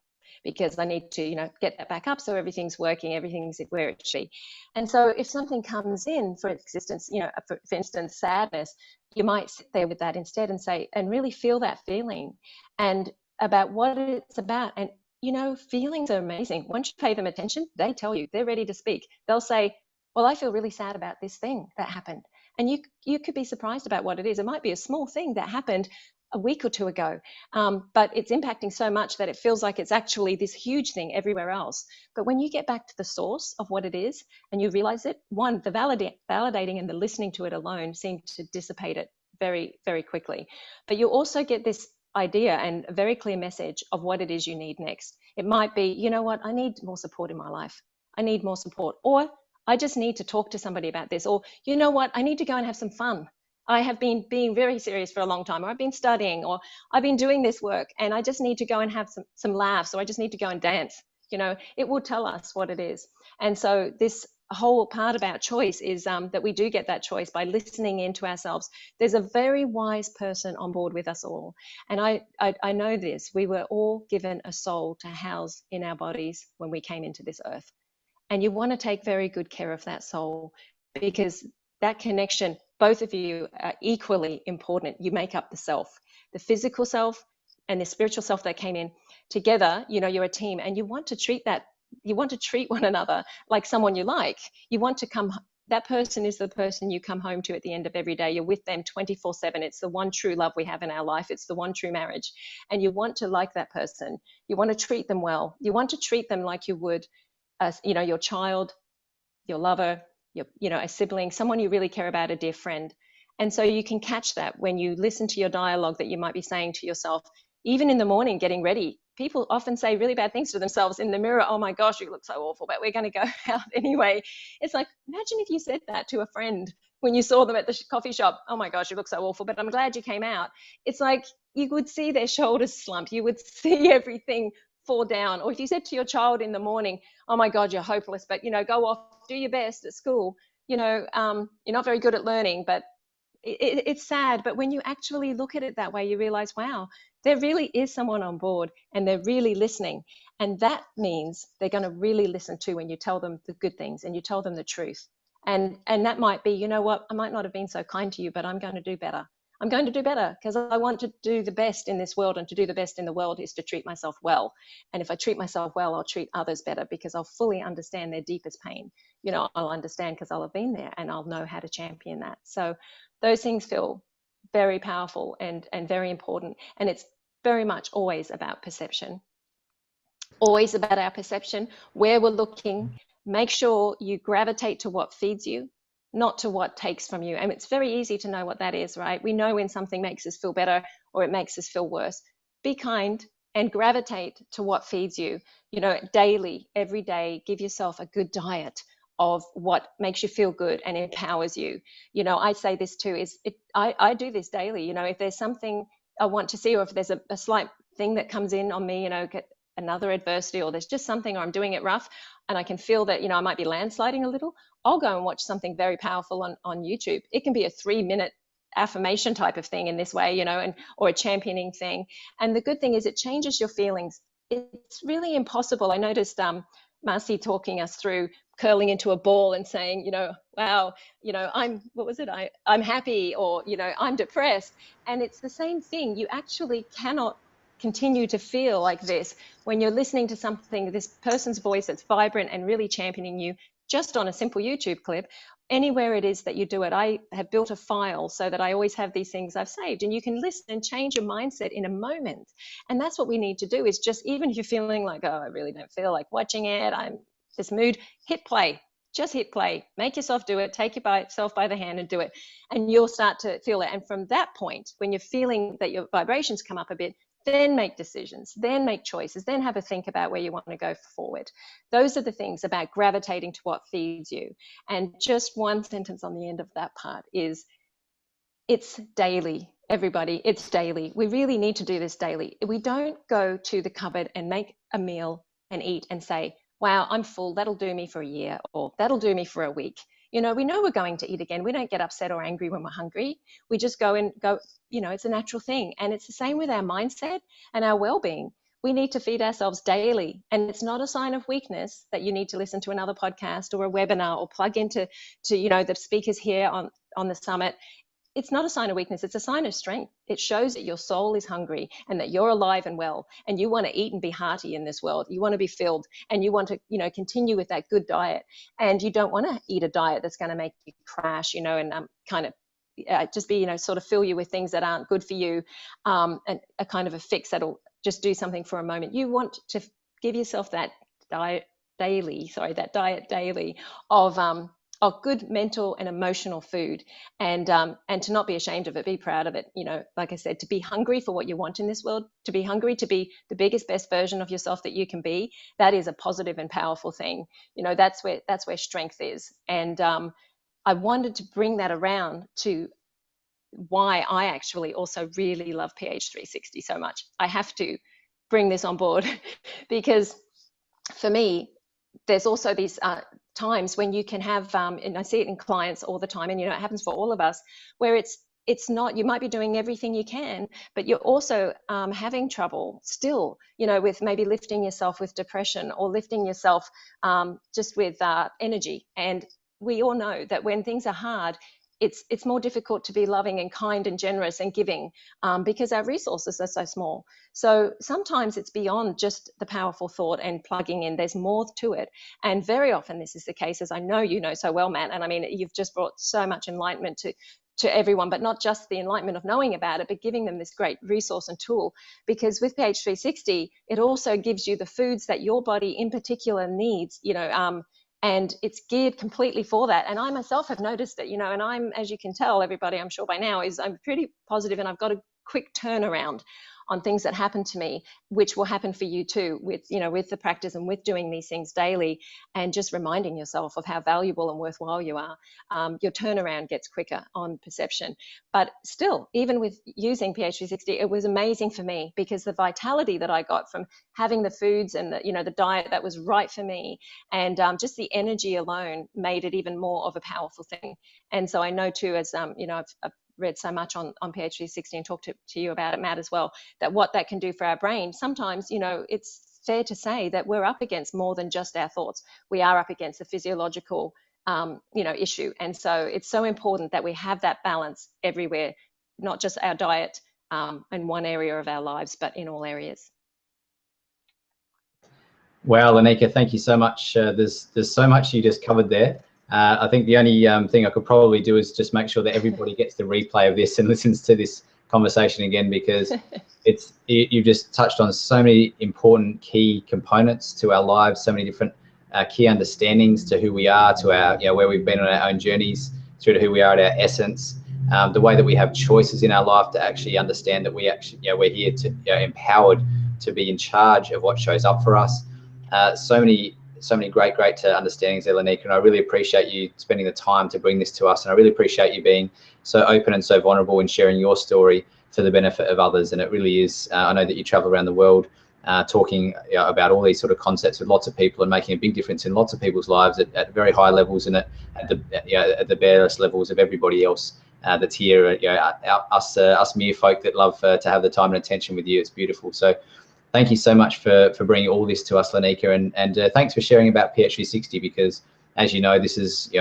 because I need to, get that back up so everything's working, everything's where it should be. And so if something comes in, for existence, for instance, sadness, you might sit there with that instead and say, and really feel that feeling, and about what it's about. And, feelings are amazing. Once you pay them attention, they tell you, they're ready to speak. They'll say, well, I feel really sad about this thing that happened. And you could be surprised about what it is. It might be a small thing that happened a week or two ago, but it's impacting so much that it feels like it's actually this huge thing everywhere else. But when you get back to the source of what it is and you realize it, one, the validating and the listening to it alone seem to dissipate it very, very quickly. But you also get this idea and a very clear message of what it is you need next. It might be, you know what, I need more support in my life. I need more support. Or I just need to talk to somebody about this. Or, you know what, I need to go and have some fun. I have been being very serious for a long time, or I've been studying, or I've been doing this work, and I just need to go and have some laughs, or I just need to go and dance. It will tell us what it is. And so this whole part about choice is that we do get that choice by listening into ourselves. There's a very wise person on board with us all. And I know this. We were all given a soul to house in our bodies when we came into this earth. And you want to take very good care of that soul, because that connection, both of you are equally important. You make up the self, the physical self and the spiritual self that came in together. You're a team, and you want to treat one another like someone you like. You want to that person is the person you come home to at the end of every day. You're with them 24/7. It's the one true love we have in our life. It's the one true marriage. And you want to like that person. You want to treat them well. You want to treat them like you would, your child, your lover, a sibling, someone you really care about, a dear friend. And so you can catch that when you listen to your dialogue that you might be saying to yourself, even in the morning, getting ready. People often say really bad things to themselves in the mirror. Oh my gosh, you look so awful, but we're going to go out anyway. It's like, imagine if you said that to a friend when you saw them at the coffee shop. Oh my gosh, you look so awful, but I'm glad you came out. It's like you would see their shoulders slump. You would see everything fall down. Or if you said to your child in the morning, oh my God, you're hopeless, but go off, do your best at school. You're not very good at learning, but it's sad. But when you actually look at it that way, you realize, wow, there really is someone on board, and they're really listening. And that means they're going to really listen too when you tell them the good things and you tell them the truth. And that might be, you know what, I might not have been so kind to you, but I'm going to do better. I'm going to do better because I want to do the best in this world, and to do the best in the world is to treat myself well. And if I treat myself well, I'll treat others better, because I'll fully understand their deepest pain. I'll understand because I'll have been there, and I'll know how to champion that. So those things feel very powerful and very important. And it's very much always about perception, always about our perception, where we're looking. Make sure you gravitate to what feeds you, not to what takes from you. And it's very easy to know what that is, right? We know when something makes us feel better or it makes us feel worse. Be kind and gravitate to what feeds you. Daily, every day, give yourself a good diet of what makes you feel good and empowers you. You know, I say this too, I do this daily. You know, if there's something I want to see, or if there's a slight thing that comes in on me, you know, get another adversity, or there's just something, or I'm doing it rough and I can feel that, you know, I might be landsliding a little, I'll go and watch something very powerful on YouTube. It can be a 3-minute affirmation type of thing in this way, you know, and or a championing thing. And the good thing is it changes your feelings. It's really impossible. I noticed Marcy talking us through curling into a ball and saying, you know, wow, you know, I'm happy, or, you know, I'm depressed. And it's the same thing. You actually cannot continue to feel like this when you're listening to something, this person's voice that's vibrant and really championing you, just on a simple YouTube clip. Anywhere it is that you do it, I have built a file so that I always have these things I've saved, and you can listen and change your mindset in a moment. And that's what we need to do, is just, even if you're feeling like, oh, I really don't feel like watching it, I'm this mood, hit play. Just hit play, make yourself do it, take yourself by the hand and do it, and you'll start to feel it. And from that point, when you're feeling that your vibrations come up a bit, then make decisions, then make choices, then have a think about where you want to go forward. Those are the things about gravitating to what feeds you. And just one sentence on the end of that part is, it's daily, everybody, it's daily. We really need to do this daily. We don't go to the cupboard and make a meal and eat and say, wow, I'm full, that'll do me for a year, or that'll do me for a week. You know, we know we're going to eat again. We don't get upset or angry when we're hungry. We just go, you know, it's a natural thing. And it's the same with our mindset and our well-being. We need to feed ourselves daily. And it's not a sign of weakness that you need to listen to another podcast or a webinar or plug into you know, the speakers here on the summit. It's not a sign of weakness. It's a sign of strength. It shows that your soul is hungry and that you're alive and well, and you want to eat and be hearty in this world. You want to be filled, and you want to, you know, continue with that good diet. And you don't want to eat a diet that's going to make you crash, you know, and kind of just be, you know, sort of fill you with things that aren't good for you, and a kind of a fix that'll just do something for a moment. You want to give yourself that diet daily of good mental and emotional food, and to not be ashamed of it, be proud of it. You know, like I said, to be hungry for what you want in this world, to be hungry to be the biggest, best version of yourself that you can be, that is a positive and powerful thing. You know, that's where strength is. And I wanted to bring that around to why I actually also really love PH 360 so much. I have to bring this on board because for me, there's also these times when you can have, and I see it in clients all the time, and you know, it happens for all of us, where it's not, you might be doing everything you can, but you're also having trouble still, you know, with maybe lifting yourself with depression, or lifting yourself just with energy. And we all know that when things are hard, it's more difficult to be loving and kind and generous and giving because our resources are so small. So sometimes it's beyond just the powerful thought and plugging in. There's more to it. And very often this is the case, as I know you know so well, Matt. And I mean, you've just brought so much enlightenment to everyone, but not just the enlightenment of knowing about it, but giving them this great resource and tool. Because with PH 360, it also gives you the foods that your body in particular needs, you know, and it's geared completely for that. And I myself have noticed it, you know, and I'm, as you can tell, everybody, I'm sure by now, is I'm pretty positive, and I've got a quick turnaround on things that happen to me, which will happen for you too, with, you know, with the practice and with doing these things daily, and just reminding yourself of how valuable and worthwhile you are. Your turnaround gets quicker on perception. But still, even with using PH 360, it was amazing for me, because the vitality that I got from having the foods and the, you know, the diet that was right for me, and just the energy alone made it even more of a powerful thing. And so I know too, as you know, I've read so much on PH 360 and talked to you about it, Matt, as well, that what that can do for our brain. Sometimes, you know, it's fair to say that we're up against more than just our thoughts. We are up against a physiological, you know, issue. And so it's so important that we have that balance everywhere, not just our diet in one area of our lives, but in all areas. Wow, Lynika, thank you so much. There's so much you just covered there. I think the only thing I could probably do is just make sure that everybody gets the replay of this and listens to this conversation again, because you've just touched on so many important key components to our lives, so many different key understandings to who we are, to our, you know, where we've been on our own journeys, through to who we are at our essence, the way that we have choices in our life to actually understand that we actually, you know, we're here to, you know, empowered to be in charge of what shows up for us. So many so many great understandings there, Lynika, and I really appreciate you spending the time to bring this to us, and I really appreciate you being so open and so vulnerable in sharing your story for the benefit of others. And it really is, I know that you travel around the world talking about all these sort of concepts with lots of people and making a big difference in lots of people's lives at very high levels and at the barest levels of everybody else that's here. Us mere folk that love to have the time and attention with you. It's beautiful. So thank you so much for bringing all this to us, Lynika, and thanks for sharing about PH360, because, as you know, this is,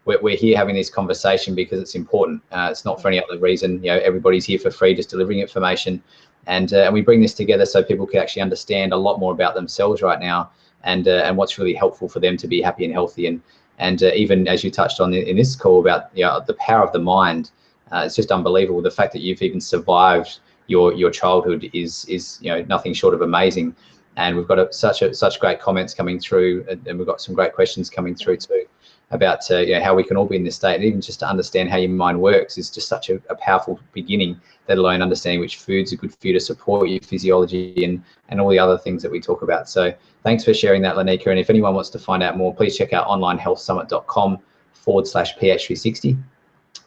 we're here having this conversation because it's important. It's not for any other reason. Everybody's here for free, just delivering information, and we bring this together so people can actually understand a lot more about themselves right now, and what's really helpful for them to be happy and healthy. And even as you touched on in this call about the power of the mind, it's just unbelievable. The fact that you've even survived your childhood is nothing short of amazing. And we've got such great comments coming through, and we've got some great questions coming through too about how we can all be in this state. And even just to understand how your mind works is just such a powerful beginning, let alone understanding which foods are good for you to support your physiology and all the other things that we talk about. So thanks for sharing that, Lynika. And if anyone wants to find out more, please check out onlinehealthsummit.com/PH360.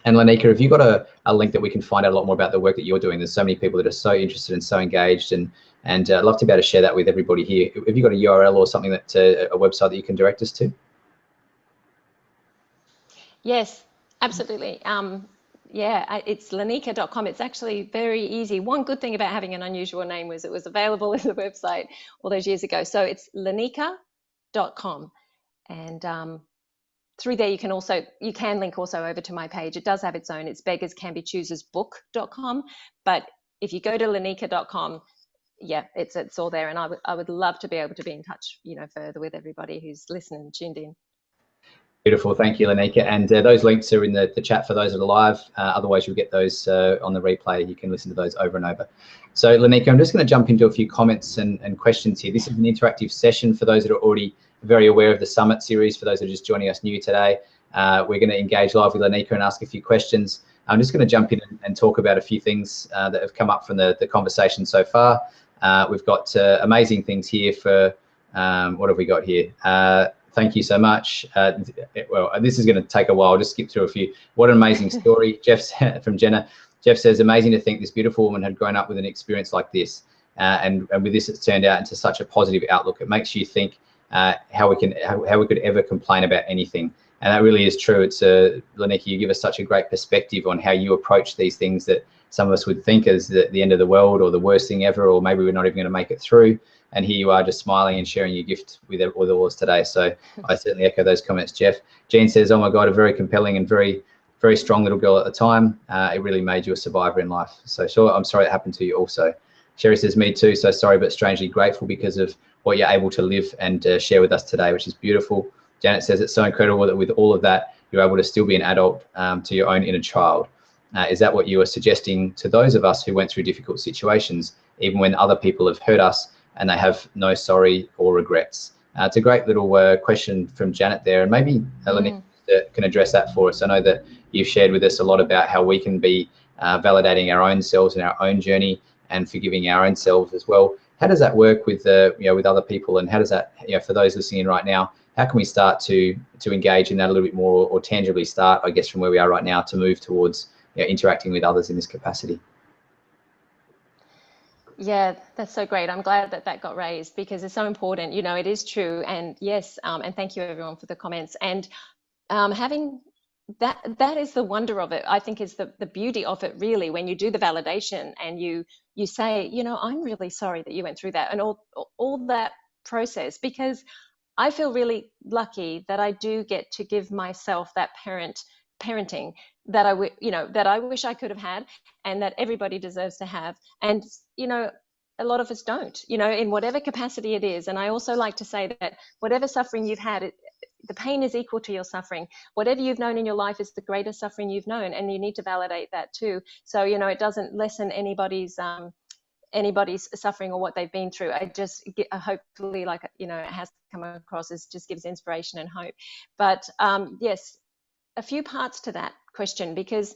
And Lynika, have you got a link that we can find out a lot more about the work that you're doing? There's so many people that are so interested and so engaged, and I'd love to be able to share that with everybody here. Have you got a URL or something that a website that you can direct us to? Yes, absolutely. It's Lynika.com. It's actually very easy. One good thing about having an unusual name was it was available as a website all those years ago. So it's Lynika.com, and through there you can link also over to my page. It does have its own. It's beggarscanbechoosersbook.com, but if you go to Lynika.com, it's all there. And I would love to be able to be in touch, further with everybody who's listening and tuned in. Beautiful, thank you, Lynika. And those links are in the chat for those that are live. Otherwise, you'll get those on the replay. You can listen to those over and over. So, Lynika, I'm just going to jump into a few comments and questions here. This is an interactive session for those that are already very aware of the Summit series. For those that are just joining us new today, we're going to engage live with Lynika and ask a few questions. I'm just going to jump in and talk about a few things that have come up from the conversation so far. We've got amazing things here for, what have we got here? Thank you so much. Well, this is going to take a while. I'll just skip through a few. What an amazing story. From Jenna. Jeff says, amazing to think this beautiful woman had grown up with an experience like this. And with this, it's turned out into such a positive outlook. It makes you think how we could ever complain about anything. And that really is true. It's Lynika, you give us such a great perspective on how you approach these things that some of us would think as the end of the world or the worst thing ever, or maybe we're not even going to make it through. And here you are just smiling and sharing your gift with all of us today. So I certainly echo those comments, Jeff. Jean says, oh my God, a very compelling and very, very strong little girl at the time. It really made you a survivor in life. So sure, I'm sorry it happened to you also. Sherry says, me too. So sorry, but strangely grateful because of what you're able to live and share with us today, which is beautiful. Janet says, it's so incredible that with all of that, you're able to still be an adult to your own inner child. Is that what you are suggesting to those of us who went through difficult situations, even when other people have hurt us and they have no sorry or regrets? It's a great little question from Janet there, and maybe Lynika can address that for us. I know that you've shared with us a lot about how we can be validating our own selves and our own journey and forgiving our own selves as well. How does that work with with other people, and how does that, for those listening in right now, how can we start to engage in that a little bit more, or tangibly start, I guess, from where we are right now to move towards interacting with others in this capacity? Yeah, that's so great. I'm glad that got raised because it's so important. It is true. And yes, and thank you everyone for the comments. And having that is the wonder of it. I think is the beauty of it, really, when you do the validation and you say, I'm really sorry that you went through that and all that process, because I feel really lucky that I do get to give myself that parenting that I wish I could have had, and that everybody deserves to have. And a lot of us don't, in whatever capacity it is. And I also like to say that whatever suffering you've had, the pain is equal to your suffering. Whatever you've known in your life is the greatest suffering you've known, and you need to validate that too. So it doesn't lessen anybody's suffering or what they've been through. I just hopefully, it has come across as just gives inspiration and hope. But yes, a few parts to that question, because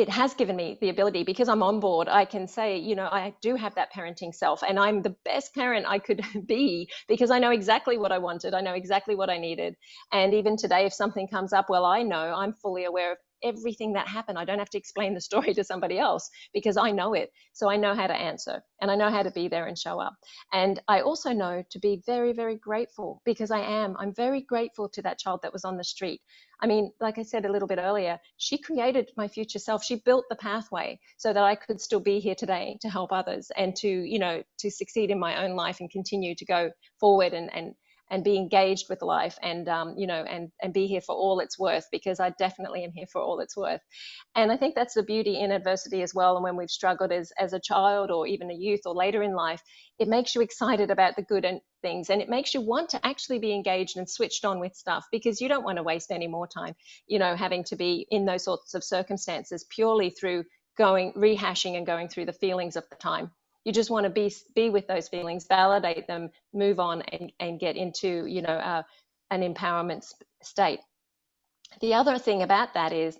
it has given me the ability, because I'm on board, I can say, you know, I do have that parenting self, and I'm the best parent I could be, because I know exactly what I wanted. I know exactly what I needed. And even today, if something comes up, well, I know I'm fully aware of everything that happened. I don't have to explain the story to somebody else, because I know it. So I know how to answer, and I know how to be there and show up. And I also know to be very, very grateful, because I'm very grateful to that child that was on the street. I mean, like I said a little bit earlier, she created my future self. She built the pathway so that I could still be here today to help others, and to, you know, to succeed in my own life and continue to go forward and be engaged with life, and you know, and be here for all it's worth, because I definitely am here for all it's worth. And I think that's the beauty in adversity as well. And when we've struggled as a child, or even a youth, or later in life, it makes you excited about the good and things, and it makes you want to actually be engaged and switched on with stuff, because you don't want to waste any more time, you know, having to be in those sorts of circumstances purely through rehashing and going through the feelings of the time. You just want to be with those feelings, validate them, move on, and get into, you know, an empowerment state. The other thing about that is,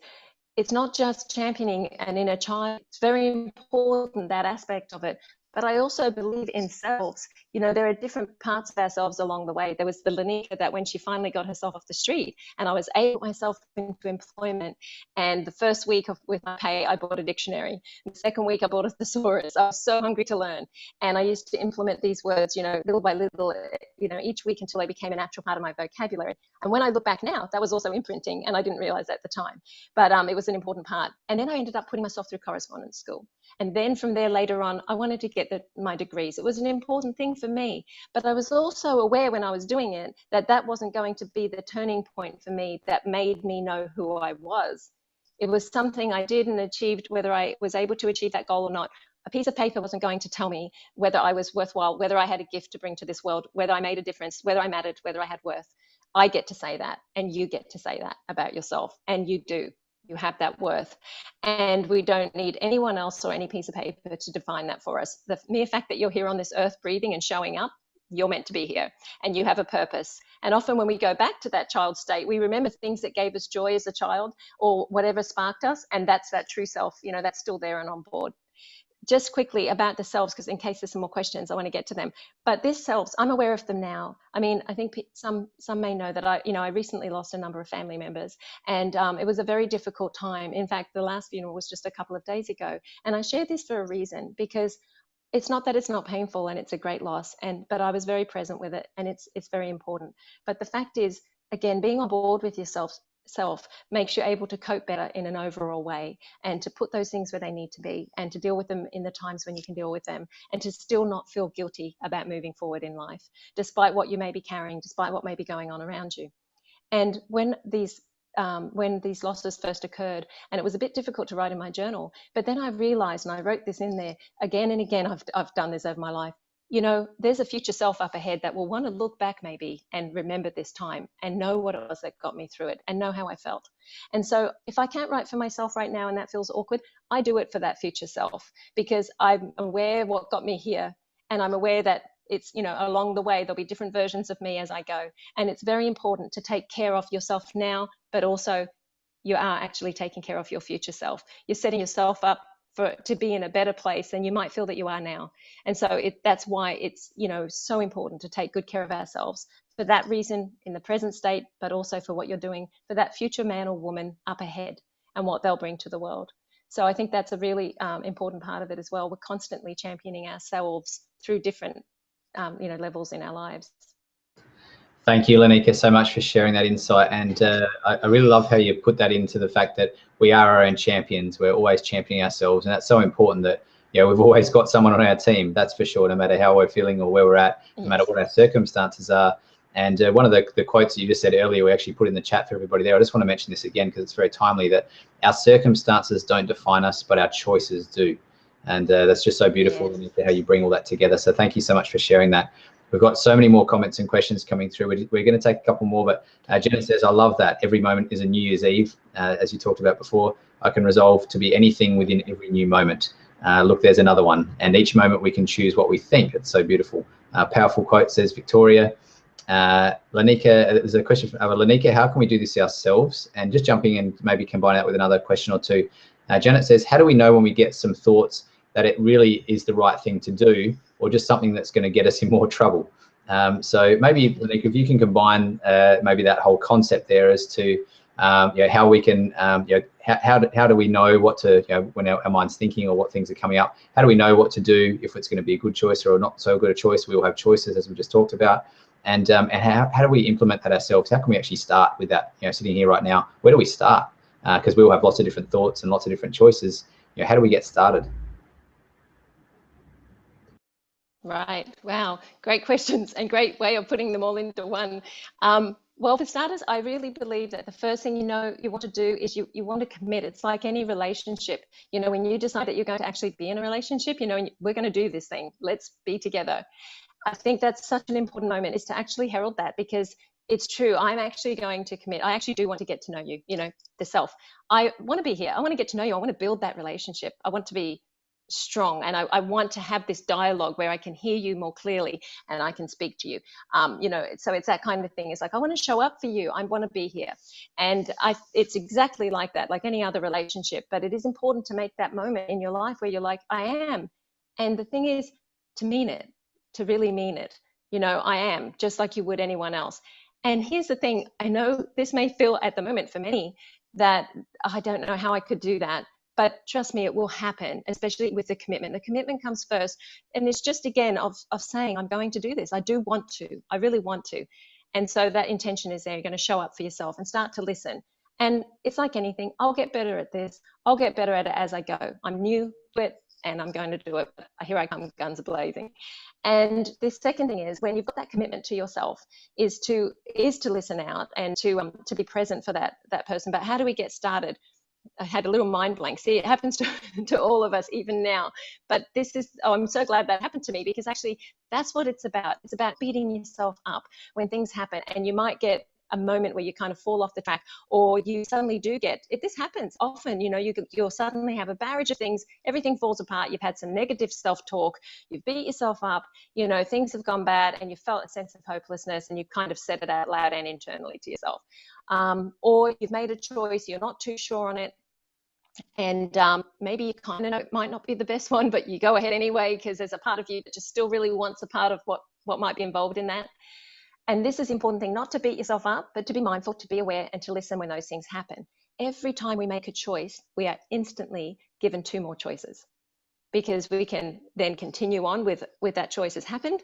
it's not just championing an inner child. It's very important, that aspect of it. But I also believe in selves. You know, there are different parts of ourselves along the way. There was the Lynika that, when she finally got herself off the street, and I was able to put myself into employment. And the first week with my pay, I bought a dictionary. The second week, I bought a thesaurus. I was so hungry to learn. And I used to implement these words, you know, little by little, you know, each week, until they became a natural part of my vocabulary. And when I look back now, that was also imprinting, and I didn't realize at the time. But it was an important part. And then I ended up putting myself through correspondence school. And then from there, later on, I wanted to get my degrees. It was an important thing for me. But I was also aware, when I was doing it, that that wasn't going to be the turning point for me that made me know who I was. It was something I did and achieved. Whether I was able to achieve that goal or not, a piece of paper wasn't going to tell me whether I was worthwhile, whether I had a gift to bring to this world, whether I made a difference, whether I mattered, whether I had worth. I get to say that, and you get to say that about yourself, and you do. You have that worth, and we don't need anyone else or any piece of paper to define that for us. The mere fact that you're here on this earth, breathing and showing up, you're meant to be here, and you have a purpose. And often when we go back to that child state, we remember things that gave us joy as a child, or whatever sparked us, and that's that true self, you know, that's still there and on board. Just quickly about the selves, because in case there's some more questions, I want to get to them. But this selves, I'm aware of them now. I mean, I think some may know that I recently lost a number of family members, and it was a very difficult time. In fact, the last funeral was just a couple of days ago, and I share this for a reason, because it's not that it's not painful, and it's a great loss, but I was very present with it, and it's very important. But the fact is, again, being on board with yourself makes you able to cope better in an overall way, and to put those things where they need to be, and to deal with them in the times when you can deal with them, and to still not feel guilty about moving forward in life, despite what you may be carrying, despite what may be going on around you. And when these losses first occurred, and it was a bit difficult to write in my journal, but then I realized, and I wrote this in there again and again, I've done this over my life, you know, there's a future self up ahead that will want to look back maybe and remember this time, and know what it was that got me through it, and know how I felt. And so if I can't write for myself right now, and that feels awkward, I do it for that future self, because I'm aware what got me here, and I'm aware that it's, you know, along the way, there'll be different versions of me as I go. And it's very important to take care of yourself now, but also you are actually taking care of your future self. You're setting yourself up to be in a better place than you might feel that you are now. And so that's why it's, you know, so important to take good care of ourselves for that reason in the present state, but also for what you're doing for that future man or woman up ahead, and what they'll bring to the world. So I think that's a really important part of it as well. We're constantly championing ourselves through different levels in our lives. Thank you, Lynika, so much for sharing that insight. And I really love how you put that into the fact that we are our own champions. We're always championing ourselves. And that's so important that, you know, we've always got someone on our team, that's for sure, no matter how we're feeling or where we're at, no matter what our circumstances are. And one of the quotes that you just said earlier, we actually put in the chat for everybody there. I just want to mention this again, because it's very timely, that our circumstances don't define us, but our choices do. And that's just so beautiful, Lynika, how you bring all that together. So thank you so much for sharing that. We've got so many more comments and questions coming through. We're going to take a couple more, but Jenna says, I love that. Every moment is a New Year's Eve. As you talked about before, I can resolve to be anything within every new moment. Look, there's another one. And each moment we can choose what we think. It's so beautiful. Powerful quote, says Victoria. Lynika, there's a question from Lynika, how can we do this ourselves? And just jumping in, maybe combine that with another question or two. Janet says, how do we know when we get some thoughts that it really is the right thing to do, or just something that's going to get us in more trouble? So maybe, Lynika, if you can combine maybe that whole concept there as to how we can, how do we know what to, when our mind's thinking or what things are coming up, how do we know what to do if it's going to be a good choice or not so good a choice? We all have choices, as we just talked about. And how do we implement that ourselves? How can we actually start with that? Sitting here right now, where do we start? Because we all have lots of different thoughts and lots of different choices. How do we get started? Right. Wow. Great questions and great way of putting them all into one. Well, for starters, I really believe that the first thing you want to do is you want to commit. It's like any relationship. When you decide that you're going to actually be in a relationship, we're going to do this thing. Let's be together. I think that's such an important moment, is to actually herald that, because it's true. I'm actually going to commit. I actually do want to get to know you, the self. I want to be here. I want to get to know you. I want to build that relationship. I want to be strong, and I want to have this dialogue where I can hear you more clearly and I can speak to you. So it's that kind of thing. It's like, I want to show up for you. I want to be here. And it's exactly like that, like any other relationship. But it is important to make that moment in your life where you're like, I am. And the thing is to mean it, to really mean it. I am, just like you would anyone else. And here's the thing. I know this may feel at the moment for many that I don't know how I could do that. But trust me, it will happen, especially with the commitment. The commitment comes first. And it's just, again, of saying, I'm going to do this. I do want to. I really want to. And so that intention is there. You're going to show up for yourself and start to listen. And it's like anything. I'll get better at this. I'll get better at it as I go. I'm new to it and I'm going to do it. Here I come, guns are blazing. And the second thing is, when you've got that commitment to yourself, is to listen out and to be present for that person. But how do we get started? I had a little mind blank. See, it happens to all of us even now. But I'm so glad that happened to me, because actually that's what it's about. It's about beating yourself up when things happen, and you might get a moment where you kind of fall off the track, or you suddenly do get, if this happens often, you'll suddenly have a barrage of things, everything falls apart, you've had some negative self-talk, you've beat yourself up, things have gone bad, and you felt a sense of hopelessness, and you kind of said it out loud and internally to yourself. Or you've made a choice, you're not too sure on it, and maybe you kind of know it might not be the best one, but you go ahead anyway because there's a part of you that just still really wants a part of what might be involved in that. And this is the important thing, not to beat yourself up, but to be mindful, to be aware, and to listen when those things happen. Every time we make a choice, we are instantly given two more choices, because we can then continue on with that choice has happened,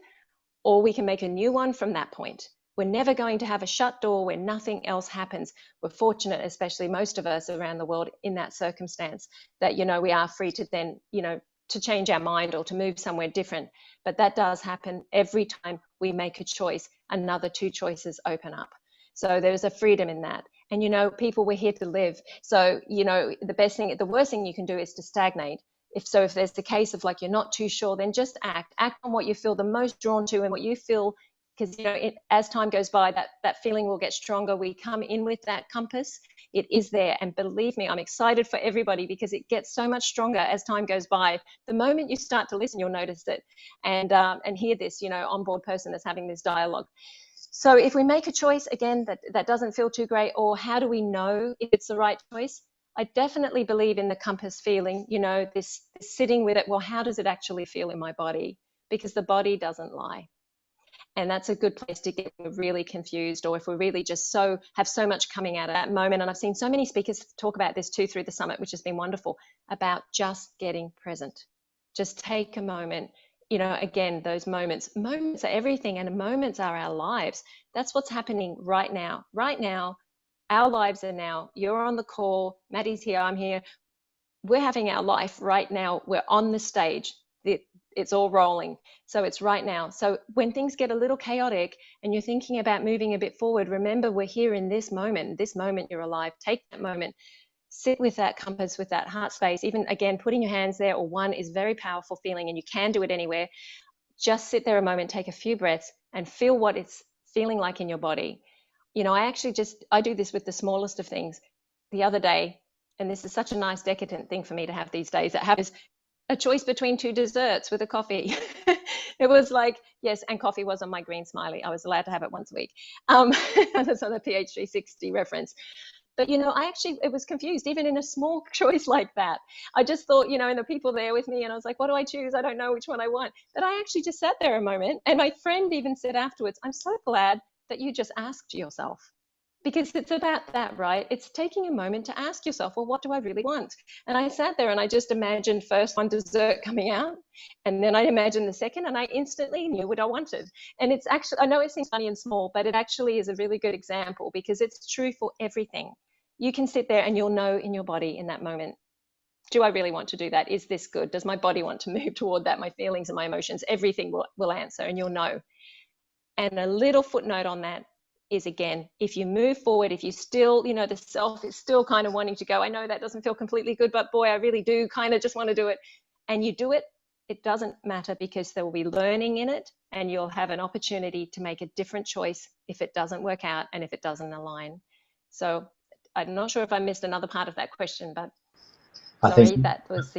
or we can make a new one from that point. We're never going to have a shut door where nothing else happens. We're fortunate, especially most of us around the world, in that circumstance, that, we are free to then, to change our mind or to move somewhere different. But that does happen every time we make a choice. Another two choices open up. So there's a freedom in that. And, people, we're here to live. So, the worst thing you can do is to stagnate. If there's the case of like, you're not too sure, then just act on what you feel the most drawn to and what you feel, because as time goes by, that feeling will get stronger. We come in with that compass. It is there, and believe me, I'm excited for everybody, because it gets so much stronger as time goes by. The moment you start to listen, you'll notice it, and hear this, onboard person that's having this dialogue. So if we make a choice, again, that doesn't feel too great, or how do we know if it's the right choice? I definitely believe in the compass feeling, this sitting with it. Well, how does it actually feel in my body? Because the body doesn't lie. And that's a good place to get really confused, or if we really just have so much coming out at that moment. And I've seen so many speakers talk about this too through the summit, which has been wonderful, about just getting present. Just take a moment. Again, those moments are everything, and moments are our lives. That's what's happening right now. Right now, our lives are now. You're on the call. Maddie's here. I'm here. We're having our life right now. We're on the stage. It's all rolling. So it's right now. So when things get a little chaotic and you're thinking about moving a bit forward, remember, we're here in this moment. This moment you're alive. Take that moment. Sit with that compass, with that heart space. Even, again, putting your hands there or one is very powerful feeling, and you can do it anywhere. Just sit there a moment, take a few breaths, and feel what it's feeling like in your body. I do this with the smallest of things. The other day, and this is such a nice decadent thing for me to have these days, that happens, a choice between two desserts with a coffee. It was like, yes, and coffee was on my green smiley. I was allowed to have it once a week. That's on the PH360 reference. But, it was confused, even in a small choice like that. I just thought, and the people there with me, and I was like, what do I choose? I don't know which one I want. But I actually just sat there a moment, and my friend even said afterwards, I'm so glad that you just asked yourself. Because it's about that, right? It's taking a moment to ask yourself, well, what do I really want? And I sat there and I just imagined first one dessert coming out, and then I imagined the second, and I instantly knew what I wanted. And it's actually, I know it seems funny and small, but it actually is a really good example, because it's true for everything. You can sit there and you'll know in your body in that moment, do I really want to do that? Is this good? Does my body want to move toward that? My feelings and my emotions, everything will answer, and you'll know. And a little footnote on that is, again, if you move forward, if you still, the self is still kind of wanting to go, I know that doesn't feel completely good, but boy, I really do kind of just want to do it. And you do it, it doesn't matter, because there will be learning in it, and you'll have an opportunity to make a different choice if it doesn't work out and if it doesn't align. So I'm not sure if I missed another part of that question, but sorry, that was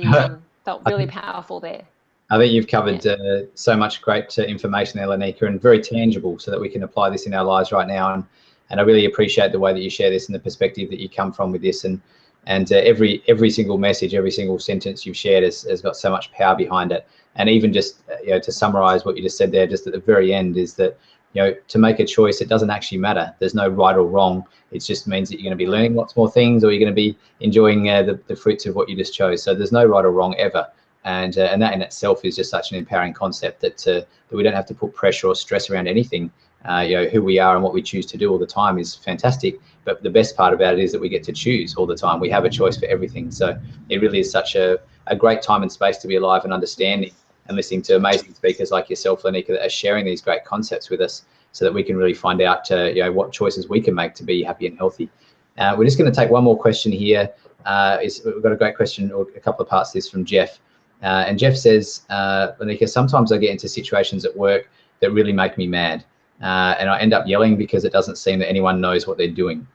felt really powerful there. I think you've covered so much great information there, Lynika, and very tangible, so that we can apply this in our lives right now. And I really appreciate the way that you share this and the perspective that you come from with this. And every single message, every single sentence you've shared has got so much power behind it. And even just to summarize what you just said there, just at the very end, is that to make a choice, it doesn't actually matter. There's no right or wrong. It just means that you're going to be learning lots more things, or you're going to be enjoying the fruits of what you just chose. So there's no right or wrong ever. And that in itself is just such an empowering concept, that we don't have to put pressure or stress around anything. Who we are and what we choose to do all the time is fantastic. But the best part about it is that we get to choose all the time. We have a choice for everything. So it really is such a great time and space to be alive and understanding, and listening to amazing speakers like yourself, Lynika, that are sharing these great concepts with us, so that we can really find out what choices we can make to be happy and healthy. We're just going to take one more question here. We've got a great question, or a couple of parts of this, from Jeff. And Jeff says, Lynika, sometimes I get into situations at work that really make me mad, and I end up yelling because it doesn't seem that anyone knows what they're doing.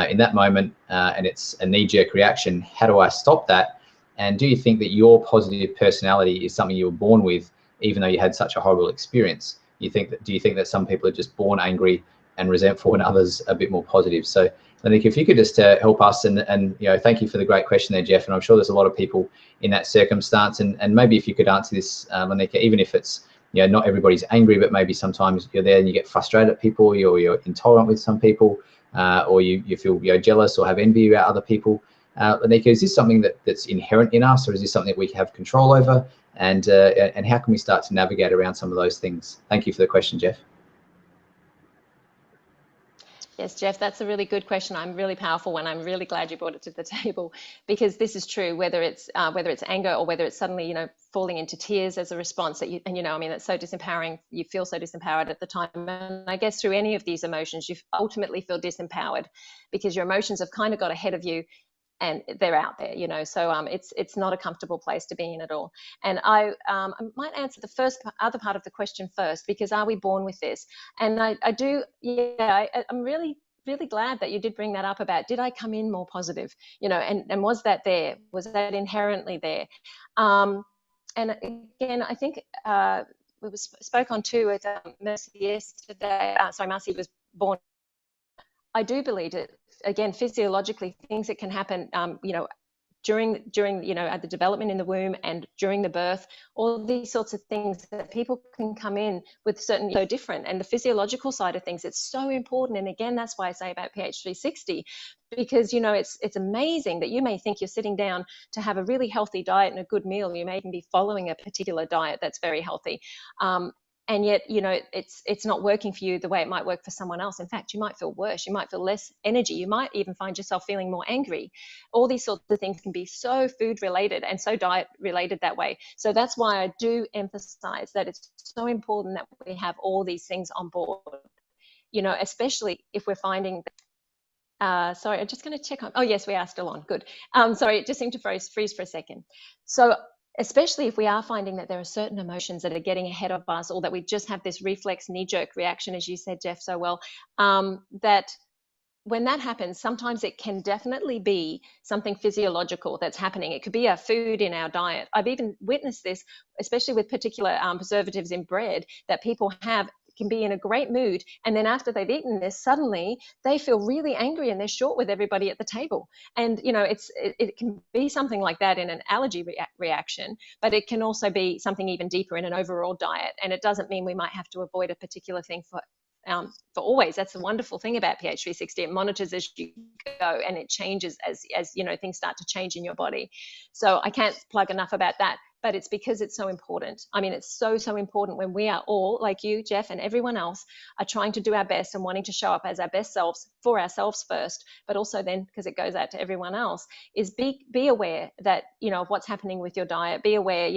In that moment, and it's a knee-jerk reaction, how do I stop that? And do you think that your positive personality is something you were born with, even though you had such a horrible experience? Do you think that some people are just born angry and resentful, and others a bit more positive? So Lynika, if you could just help us, and thank you for the great question there, Jeff. And I'm sure there's a lot of people in that circumstance, and maybe if you could answer this, Lynika, even if it's not everybody's angry, but maybe sometimes you're there and you get frustrated at people, or you're intolerant with some people, or you feel jealous or have envy about other people. Lynika, is this something that's inherent in us, or is this something that we have control over? And how can we start to navigate around some of those things? Thank you for the question, Jeff. Yes, Jeff, that's a really good question. I'm really powerful one. I'm really glad you brought it to the table, because this is true, whether it's anger, or whether it's suddenly, falling into tears as a response that that's so disempowering. You feel so disempowered at the time. And I guess through any of these emotions, you ultimately feel disempowered, because your emotions have kind of got ahead of you, and they're out there, so it's not a comfortable place to be in at all. And I might answer the other part of the question first, because are we born with this? And I do, I'm really glad that you did bring that up about, did I come in more positive, and was that there? Was that inherently there? And again, I think we spoke on too with Mercy yesterday. Marcy was born. I do believe that, again, physiologically, things that can happen, during at the development in the womb and during the birth, all these sorts of things that people can come in with certain, so different. And the physiological side of things, it's so important. And again, that's why I say about pH 360, because, it's amazing that you may think you're sitting down to have a really healthy diet and a good meal. You may even be following a particular diet that's very healthy. And yet, it's not working for you the way it might work for someone else. In fact, you might feel worse. You might feel less energy. You might even find yourself feeling more angry. All these sorts of things can be so food related and so diet related that way. So that's why I do emphasize that it's so important that we have all these things on board, especially if we're finding sorry, I'm just going to check on. Oh, yes, we are still on. Good. Sorry, it just seemed to freeze for a second. So especially if we are finding that there are certain emotions that are getting ahead of us, or that we just have this reflex knee-jerk reaction, as you said, Jeff, so well, that when that happens, sometimes it can definitely be something physiological that's happening. It could be a food in our diet. I've even witnessed this, especially with particular preservatives in bread that people have, can be in a great mood, and then after they've eaten this, suddenly they feel really angry and they're short with everybody at the table. And it can be something like that in an allergy reaction, but it can also be something even deeper in an overall diet. And it doesn't mean we might have to avoid a particular thing for always. That's the wonderful thing about pH 360. It monitors as you go, and it changes as things start to change in your body. So I can't plug enough about that, but it's because it's so important. I mean, it's so important when we are all, like you, Jeff, and everyone else, are trying to do our best and wanting to show up as our best selves for ourselves first, but also then, because it goes out to everyone else, is be aware that, of what's happening with your diet. Be aware,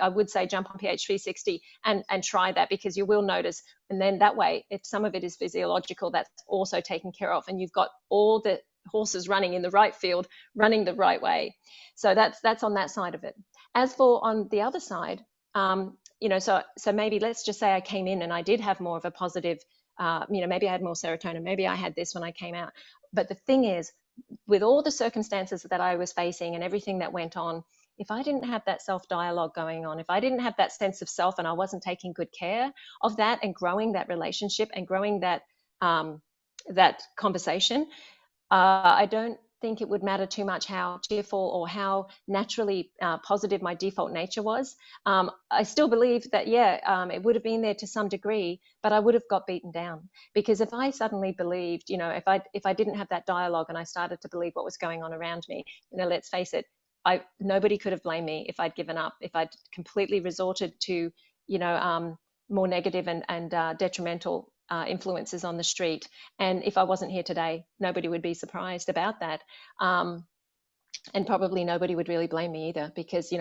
I would say jump on pH 360 and try that, because you will notice. And then that way, if some of it is physiological, that's also taken care of, and you've got all the horses running in the right field, running the right way. So that's on that side of it. As for on the other side, so maybe let's just say I came in and I did have more of a positive, maybe I had more serotonin, maybe I had this when I came out. But the thing is, with all the circumstances that I was facing and everything that went on, if I didn't have that self-dialogue going on, if I didn't have that sense of self, and I wasn't taking good care of that and growing that relationship and growing that that conversation, I don't think it would matter too much how cheerful or how naturally positive my default nature was. I still believe that, it would have been there to some degree, but I would have got beaten down. Because if I suddenly believed, if I didn't have that dialogue and I started to believe what was going on around me, let's face it, nobody could have blamed me if I'd given up, if I'd completely resorted to, more negative and detrimental influences on the street. And if I wasn't here today, nobody would be surprised about that. And probably nobody would really blame me either, because,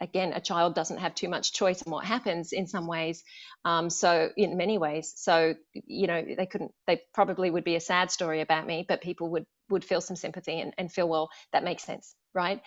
again, a child doesn't have too much choice in what happens in some ways. So in many ways, so, they probably would be a sad story about me, but people would feel some sympathy and feel, well, that makes sense, right?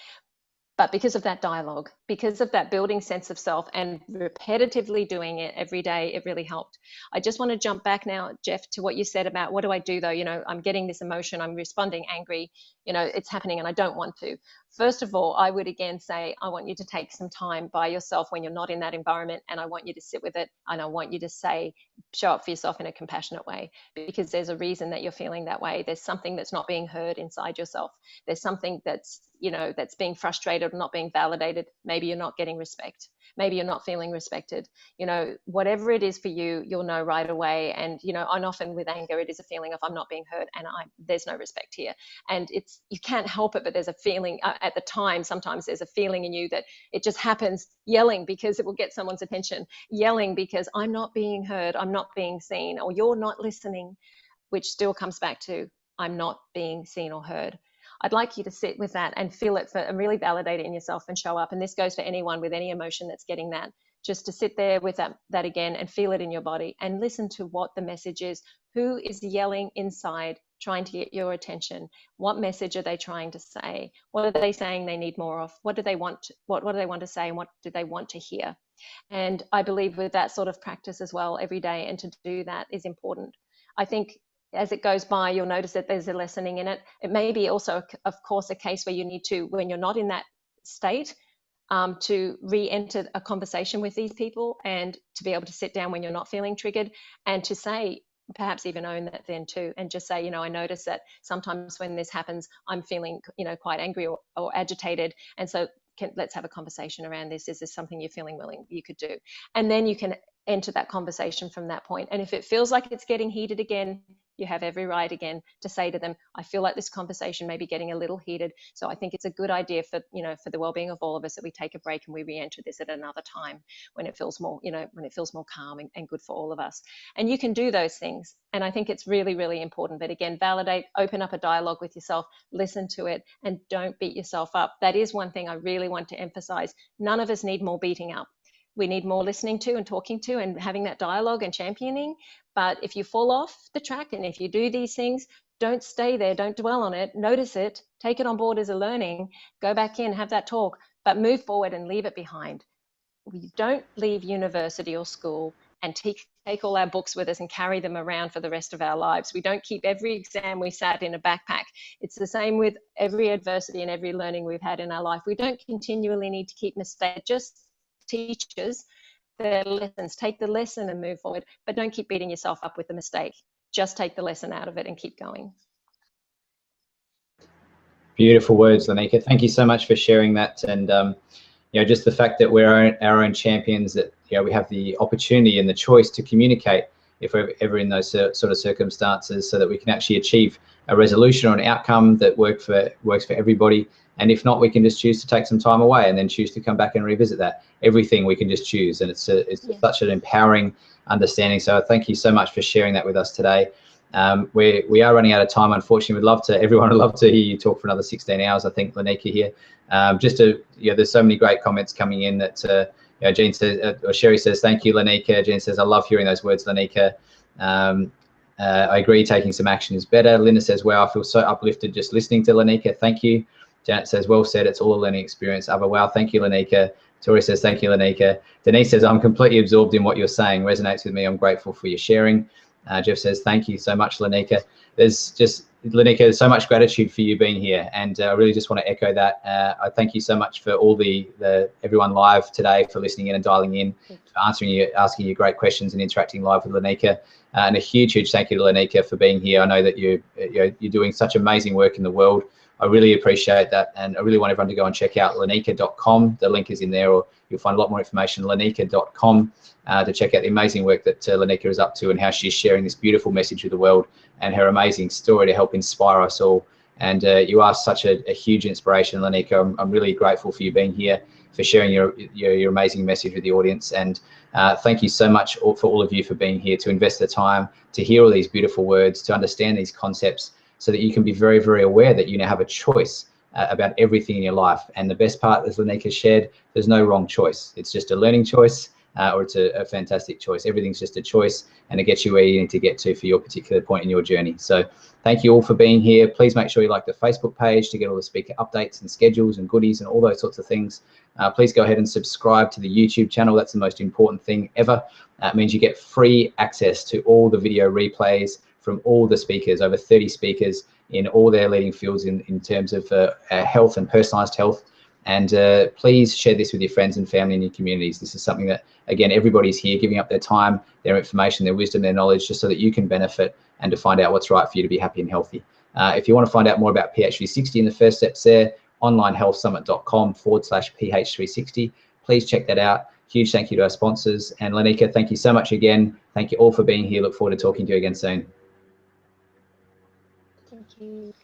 But because of that dialogue, because of that building sense of self and repetitively doing it every day, it really helped. I just want to jump back now, Jeff, to what you said about what do I do though? I'm getting this emotion, I'm responding angry, it's happening and I don't want to. First of all, I would again say, I want you to take some time by yourself when you're not in that environment, and I want you to sit with it, and I want you to show up for yourself in a compassionate way, because there's a reason that you're feeling that way. There's something that's not being heard inside yourself. There's something that's, that's being frustrated or not being validated. Maybe you're not getting respect. Maybe you're not feeling respected. Whatever it is for you, you'll know right away. And, and often with anger, it is a feeling of I'm not being heard and there's no respect here. And you can't help it, but there's a feeling at the time, sometimes there's a feeling in you that it just happens, yelling because it will get someone's attention, yelling because I'm not being heard, I'm not being seen, or you're not listening, which still comes back to I'm not being seen or heard. I'd like you to sit with that and feel it and really validate it in yourself and show up. And this goes for anyone with any emotion that's getting that. Just to sit there with that again and feel it in your body and listen to what the message is. Who is yelling inside, trying to get your attention? What message are they trying to say? What are they saying they need more of? What do they want? What do they want to say, and what do they want to hear? And I believe with that sort of practice as well every day, and to do that is important. I think as it goes by, you'll notice that there's a lessening in it. It may be also, of course, a case where you need to, when you're not in that state, to re-enter a conversation with these people, and to be able to sit down when you're not feeling triggered, and to say, perhaps even own that then too, and just say, I notice that sometimes when this happens, I'm feeling, quite angry or agitated. And so let's have a conversation around this. Is this something you're feeling willing you could do? And then you can enter that conversation from that point. And if it feels like it's getting heated again, you have every right again to say to them, I feel like this conversation may be getting a little heated. So I think it's a good idea for the well-being of all of us that we take a break and we re-enter this at another time when it feels more, when it feels more calm and good for all of us. And you can do those things. And I think it's really, really important. But again, validate, open up a dialogue with yourself, listen to it, and don't beat yourself up. That is one thing I really want to emphasize. None of us need more beating up. We need more listening to and talking to and having that dialogue and championing. But if you fall off the track and if you do these things, don't stay there, don't dwell on it, notice it, take it on board as a learning, go back in, have that talk, but move forward and leave it behind. We don't leave university or school and take all our books with us and carry them around for the rest of our lives. We don't keep every exam we sat in a backpack. It's the same with every adversity and every learning we've had in our life. We don't continually need to keep mistakes, just teachers their lessons. Take the lesson and move forward, but don't keep beating yourself up with the mistake. Just take the lesson out of it and keep going. Beautiful words, Lynika. Thank you so much for sharing that. And you know, just the fact that we're our own champions, that we have the opportunity and the choice to communicate if we're ever in those sort of circumstances, so that we can actually achieve a resolution or an outcome that works for everybody. And if not, we can just choose to take some time away and then choose to come back and revisit that. Everything we can just choose, and it's such an empowering understanding. So thank you so much for sharing that with us today. We are running out of time, unfortunately. Everyone would love to hear you talk for another 16 hours, I think, Lynika here. There's so many great comments coming in that, Jean says, or Sherry says, thank you, Lynika. Jean says, I love hearing those words, Lynika. I agree, taking some action is better. Linda says, wow, I feel so uplifted just listening to Lynika. Thank you. Janet says, well said, it's all a learning experience. Ava, wow, thank you, Lynika. Tori says, thank you, Lynika. Denise says, I'm completely absorbed in what you're saying. Resonates with me. I'm grateful for your sharing. Jeff says, thank you so much, Lynika. Lynika, there's so much gratitude for you being here, and I really just want to echo that. I thank you so much for all everyone live today, for listening in and dialing in, for asking you great questions and interacting live with Lynika. And a huge thank you to Lynika for being here. I know that you're doing such amazing work in the world. I really appreciate that, and I really want everyone to go and check out Lynika.com. The link is in there, or you'll find a lot more information at Lynika.com to check out the amazing work that Lynika is up to, and how she's sharing this beautiful message with the world, and her amazing story to help inspire us all. And you are such a huge inspiration, Lynika. I'm really grateful for you being here, for sharing your amazing message with the audience. And thank you so much for all of you for being here, to invest the time to hear all these beautiful words, to understand these concepts, so that you can be very, very aware that you now have a choice about everything in your life. And the best part, as Lynika shared, there's no wrong choice. It's just a learning choice, or it's a fantastic choice. Everything's just a choice, and it gets you where you need to get to for your particular point in your journey. So thank you all for being here. Please make sure you like the Facebook page to get all the speaker updates and schedules and goodies and all those sorts of things. Please go ahead and subscribe to the YouTube channel. That's the most important thing ever. It means you get free access to all the video replays from all the speakers, over 30 speakers in all their leading fields in terms of health and personalized health. And please share this with your friends and family and your communities. This is something that, again, everybody's here giving up their time, their information, their wisdom, their knowledge, just so that you can benefit and to find out what's right for you to be happy and healthy. If you want to find out more about PH360 and the first steps there, onlinehealthsummit.com/PH360. Please check that out. Huge thank you to our sponsors. And Lynika, thank you so much again. Thank you all for being here. Look forward to talking to you again soon. Thank you.